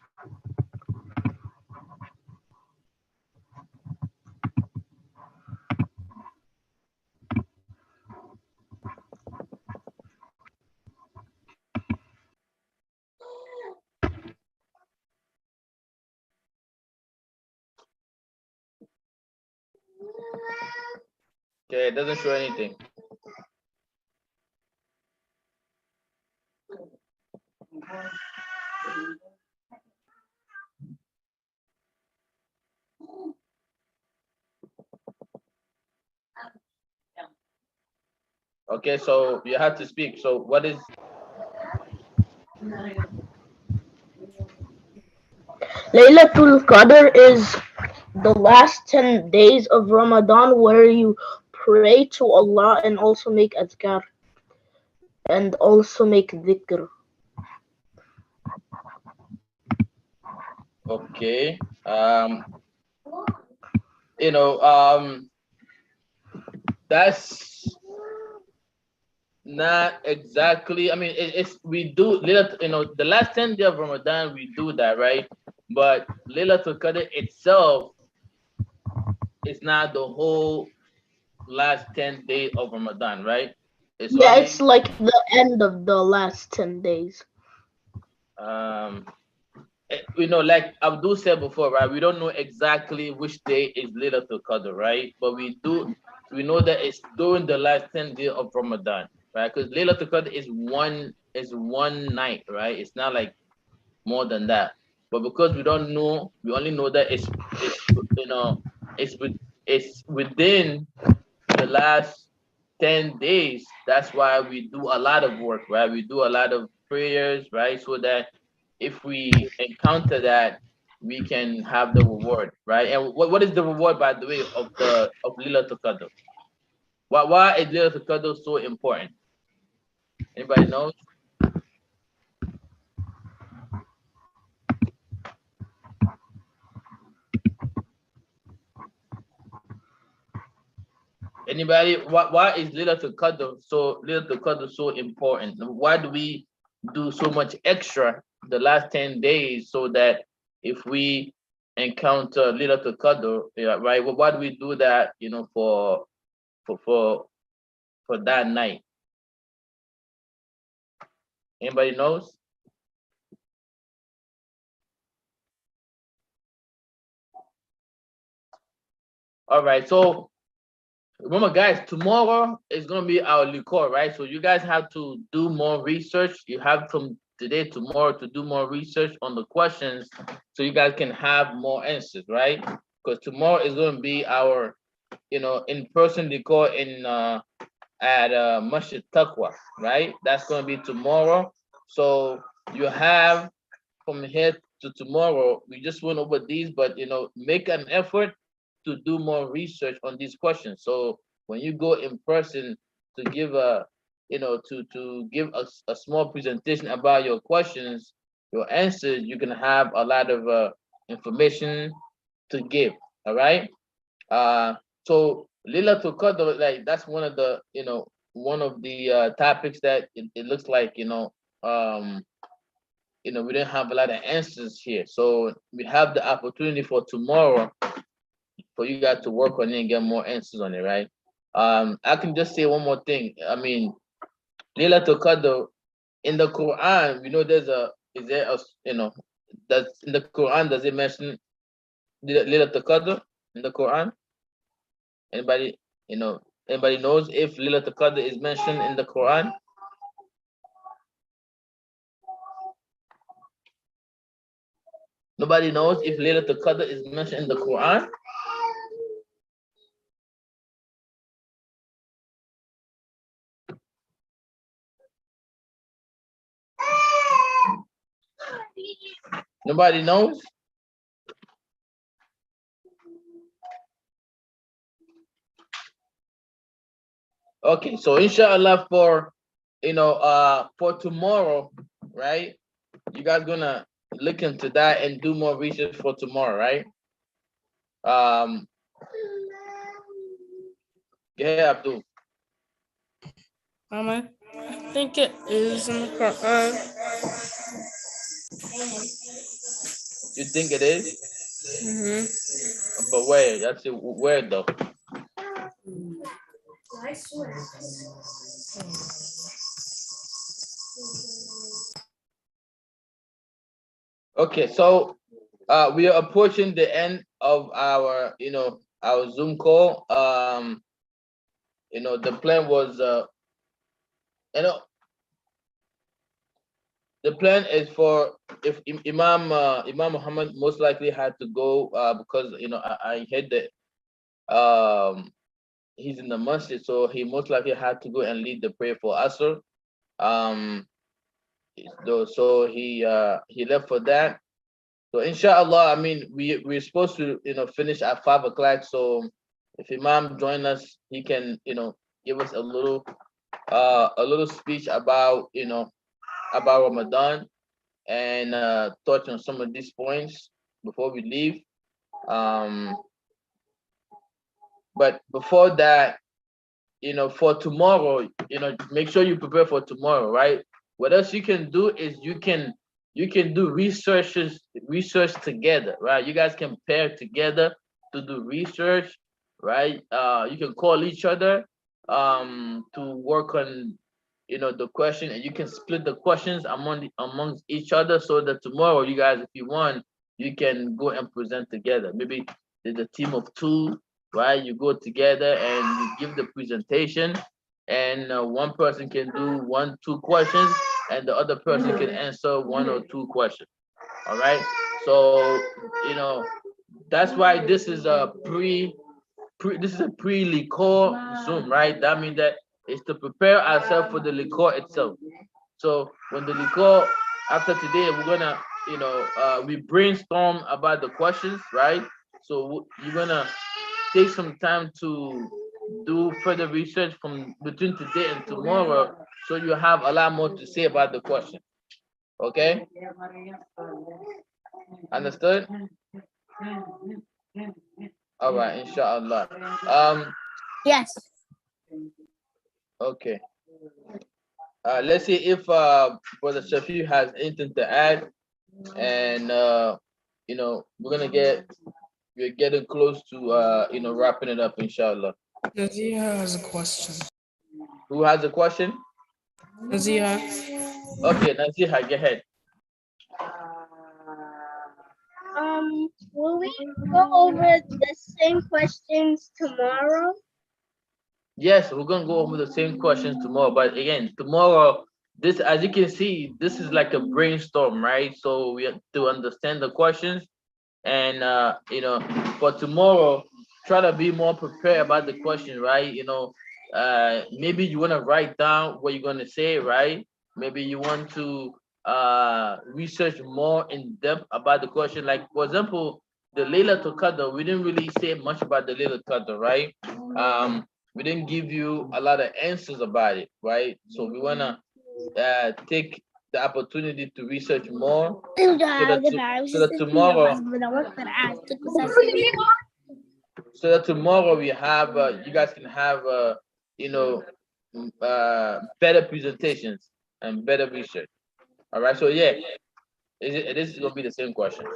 Okay. It doesn't show anything. Okay. So you have to speak. So what is? Laylatul Qadr is the last 10 days of Ramadan where you pray to Allah and also make adhkar and also make dhikr. Okay. That's not exactly. I mean, it's we do little. The last 10 days of Ramadan we do that, right? But Laylatul Qadr itself is not the whole last 10 days of Ramadan, right? It's Yeah, only it's like the end of the last 10 days. like Abdul said before, right? We don't know exactly which day is Laylatul Qadr, right? But we know that it's during the last 10 days of Ramadan, right? Because Laylatul Qadr is one night, right? It's not like more than that. But because we don't know, we only know that it's it's within the last 10 days. That's why we do a lot of work, right? We do a lot of prayers, right? So that if we encounter that, we can have the reward, right? And what is the reward, by the way, of Laylatul Qadr? Why is Laylatul Qadr so important? Anybody knows? Anybody? Why is Laylatul Qadr so important? Why do we do so much extra the last 10 days so that if we encounter Laylatul Qadr, yeah, right? Why do we do that? For for that night. Anybody knows? All right. So remember, guys, tomorrow is gonna be our liquor, right? So you guys have to do more research. You have from today, tomorrow to do more research on the questions, so you guys can have more answers, right? Because tomorrow is gonna be our, in-person liquor at Masjid Taqwa, right? That's gonna be tomorrow. So you have from here to tomorrow. We just went over these, but make an effort to do more research on these questions. So when you go in person, to give a to give a small presentation about your questions, your answers, you can have a lot of information to give. All right. So Lila to Qadr, like that's one of the one of the topics that it looks like um we didn't have a lot of answers here. So we have the opportunity for tomorrow for you guys to work on it and get more answers on it, right? I can just say one more thing. I mean, Lila to Qadr in the Quran, we know there's a is there a does in the Quran does it mention Lila to Qadr in the Quran? Anybody anybody knows if Lila to Qadr is mentioned in the Quran? Nobody knows if Laylatul Qadr is mentioned in the Quran. Nobody knows. Okay, so inshallah for tomorrow, right? You guys gonna look into that and do more research for tomorrow, right? Yeah, Abdul. I think it is in the Quran. You think it is? But where? That's it. Where though? Okay, so we are approaching the end of our our Zoom call. The plan was the plan is for if Imam Muhammad most likely had to go because I heard that he's in the masjid, so he most likely had to go and lead the prayer for Asr. Um, so he left for that. So inshallah, I mean we're supposed to finish at 5 o'clock. So if Imam join us, he can give us a little speech about about Ramadan and touch on some of these points before we leave. But before that, for tomorrow, make sure you prepare for tomorrow, right? What else you can do is you can do research together, right? You guys can pair together to do research, right? You can call each other to work on the question, and you can split the questions amongst each other so that tomorrow you guys, if you want, you can go and present together. Maybe there's a team of two, right? You go together and you give the presentation, and one person can do 1-2 questions and the other person can answer 1 or 2 questions. All right, so that's why this is a pre-Liquaou Zoom, right? That means that it's to prepare ourselves for the Liquaou itself. So when the Liquaou, after today, we're gonna, we brainstorm about the questions, right? So you're gonna take some time to do further research from between today and tomorrow, so you have a lot more to say about the question. Okay? Understood? All right, inshallah. Yes. Okay. Let's see if Brother Shafi has anything to add, and we're getting close to wrapping it up, inshallah. Nazia has a question. Who has a question? Nazia. Okay, Naziha, go ahead. Will we go over the same questions tomorrow? Yes, we're gonna go over the same questions tomorrow, but again, tomorrow, this, as you can see, this is like a brainstorm, right? So we have to understand the questions, and for tomorrow, try to be more prepared about the question, right? Maybe you want to write down what you're going to say, right? Maybe you want to research more in depth about the question. Like, for example, the Layla to Qadr, we didn't really say much about the Layla to Qadr, right? we didn't give you a lot of answers about it, right? So we wanna take the opportunity to research more so that tomorrow we have you guys can have you know better presentations and better research. All right, so yeah, this is gonna be the same question.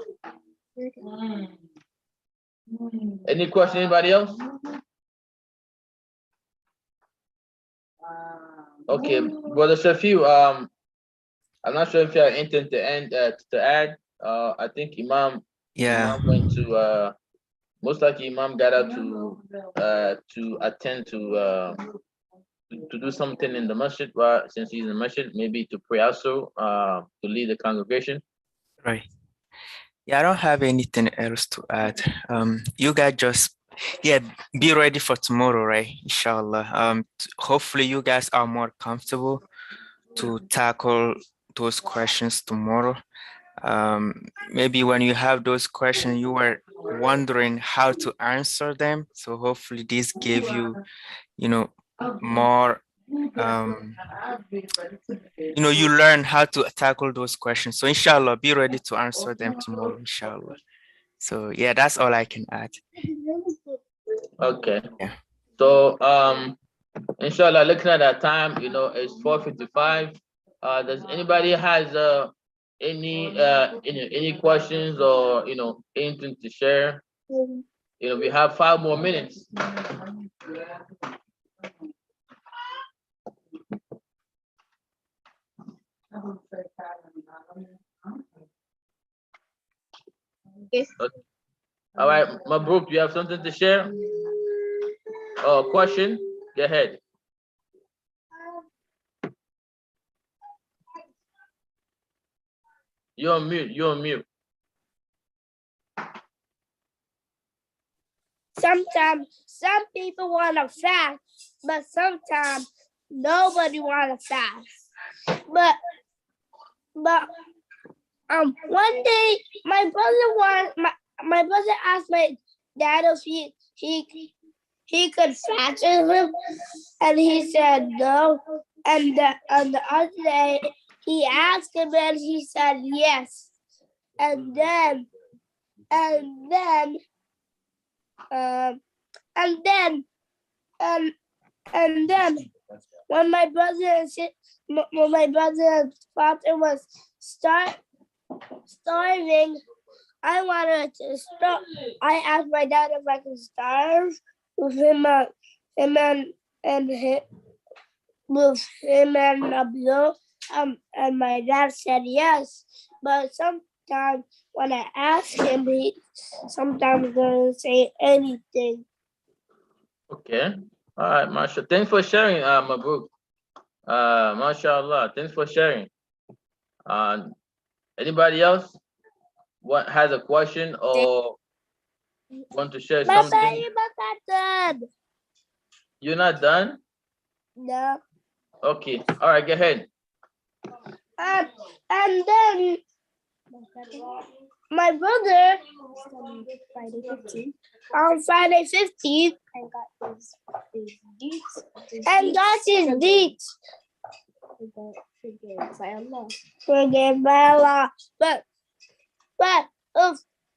Any question, anybody else? Okay, brother Shafiu, I'm not sure if you have anything to add. I think Imam went to most likely Imam got out to attend to do something in the masjid, since he's in the masjid, maybe to pray also, to lead the congregation. Right. Yeah, I don't have anything else to add. You guys just, yeah, be ready for tomorrow, right? Inshallah. Hopefully you guys are more comfortable to tackle those questions tomorrow. Maybe when you have those questions, you were wondering how to answer them. So hopefully this gave you, more, you learn how to tackle those questions. So inshallah, be ready to answer them tomorrow, inshallah. So yeah, that's all I can add. Okay. Yeah. So inshallah, looking at that time, it's 4:55. Does anybody has any questions or anything to share? We have 5 more minutes. Yes. All right, Mabruk, you have something to share? Question? Go ahead. You're on mute. You're on mute. Sometimes some people want to fast, but sometimes nobody want to fast. But one day my brother asked my dad if he could fast with him, and he said no. And the other day he asked him, and he said yes. And then when my brother and father was starving, I wanted to start. I asked my dad if I could starve with him and Abdul, and my dad said yes. But sometimes when I ask him, he sometimes doesn't say anything. Okay. All right, Masha. Thanks for sharing, Mabruk. MashaAllah. Thanks for sharing. Anybody else has a question or want to share something? You're not done? No. Okay. All right, go ahead. And then my brother on Friday 15th and got his deeds forgiven by Allah. But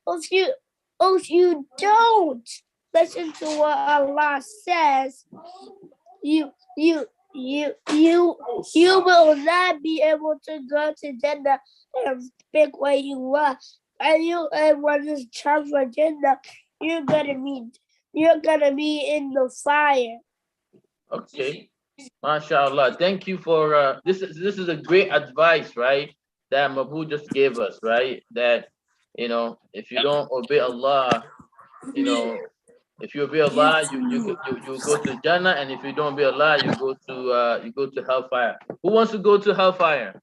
if you don't listen to what Allah says, you will not be able to go to Jannah and pick where you want. And when it's time for Jannah, you're gonna be in the fire. Okay. MashaAllah. Thank you for this is a great advice, right? That Mabu just gave us, right? That if you don't obey Allah, if you obey Allah, you go to Jannah, and if you don't obey Allah, you go to hellfire. Who wants to go to hellfire?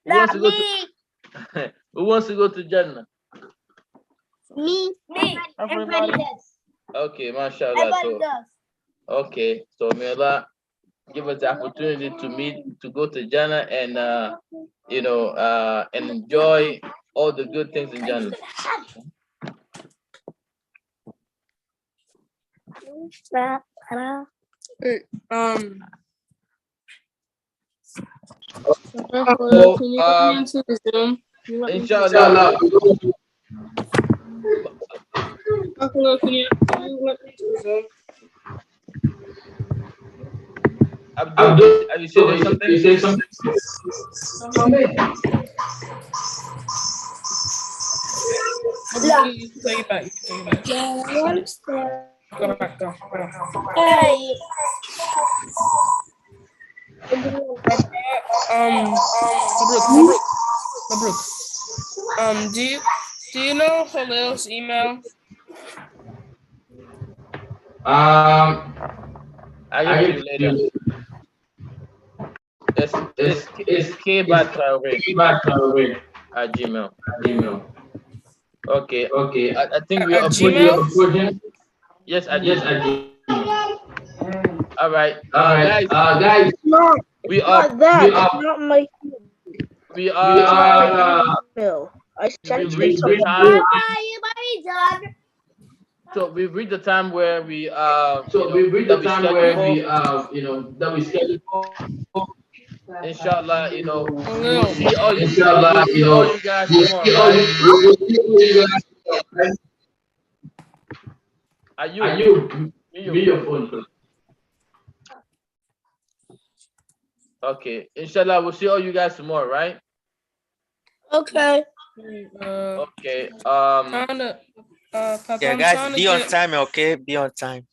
Who wants to go to Who wants to go to Jannah? Me. Everybody does. Okay, mashallah. Okay, so may Allah give us the opportunity to go to Jannah and and enjoy all the good things in Jannah. So, Can you let me into the Zoom? Can you let me into the inshallah, Buffalo, can you let me into the Zoom? Abdul, are you saying something? You say something? You can take it back. You can take it back. Go back. Go. Hey, Mabruk. Do you know Khalil's email? I'll give it to you later. It's K-Traore at Gmail. Okay. I think we are At approaching. Gmail? Yes, at Gmail. All right. Guys, No, we are not that. It's not my we are email. I sent we've it reached to the my time. group. So we've reached the time where we that we scheduled for. Inshallah, we will see all you guys tomorrow, right? Are you me your phone, please? Okay. Inshallah, we'll see all you guys tomorrow, right? okay. Okay. Papa, Yeah, I'm guys, trying to be on get. time, okay? Be on time.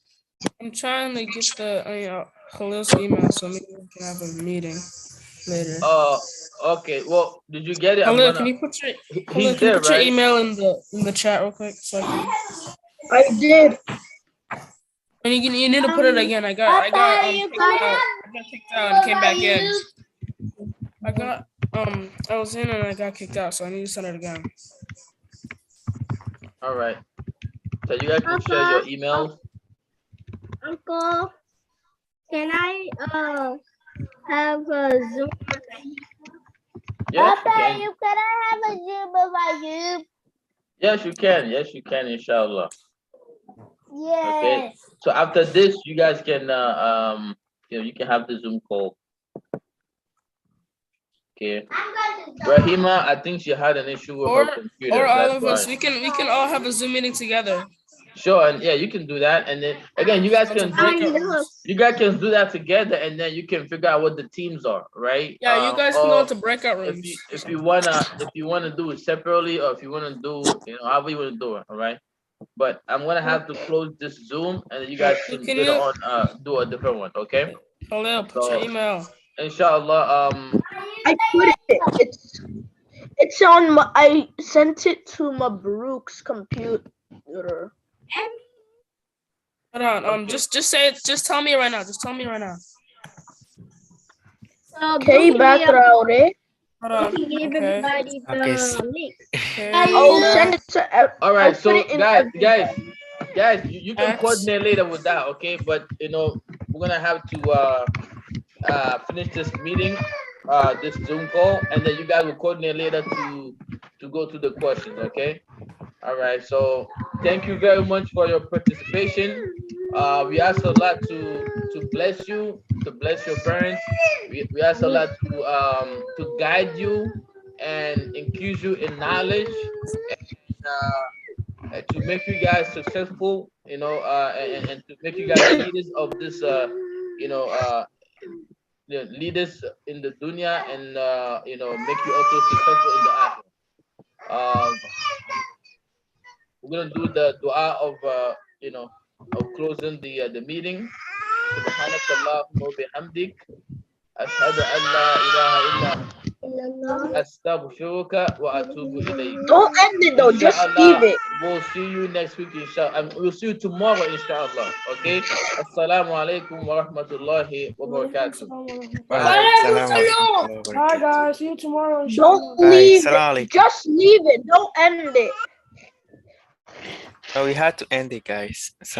I'm trying to get the Khalil's email so maybe we can have a meeting later. Okay. Well, did you get it? Khalil, can you put He's there, your right? email in the chat real quick so I can. I did. And you need to put it again. I got kicked out. I got kicked out and came back in. I was in and I got kicked out, so I need to send it again. All right. So you guys can share your emails. Uncle, can I have a Zoom? Yes, Papa, you can. can I have a Zoom of you? Yes, you can, inshallah. Yes. Okay. So after this, you guys can you can have the Zoom call. Okay. Rahima, I think she had an issue with her computer. Or all That's of us. why. We can all have a Zoom meeting together. Sure, and yeah, you can do that, and then again, you guys can do that together, and then you can figure out what the teams are, right? Yeah, you guys can go Or into breakout rooms. if you wanna do it separately, or if you wanna do however you wanna do it, all right. But I'm gonna have to close this Zoom, and you guys can later on do a different one, okay? Khalil, put your email. Inshallah. I put it. It's on my. I sent it to Mabruk's computer. Hold on. Just say it. Just tell me right now. Okay, Batraore. Hold on. Give everybody the link. I'll send it to. All right, so guys, you can coordinate later with that, okay? But we're gonna have to finish this meeting, this Zoom call, and then you guys will coordinate later to go through the questions, okay? All right, so thank you very much for your participation. We ask a lot to bless you, to bless your parents. We ask a lot to guide you and increase you in knowledge, and to make you guys successful, and to make you guys leaders of this, leaders in the dunya, and make you also successful in the akhirah. We're gonna do the dua of closing the meeting. سبحانك اللهم وبحمدك أشهد أن لا إله إلا أستغفرك وأتوب إليك. Don't end it though, just leave it. We'll see you next week, inshallah. We'll see you tomorrow, inshallah. Okay? Assalamu alaikum wa rahmatullahi wa barakatuh. Bye guys, see you tomorrow. Don't leave it. Just leave it. Don't end it. No, we had to end it, guys.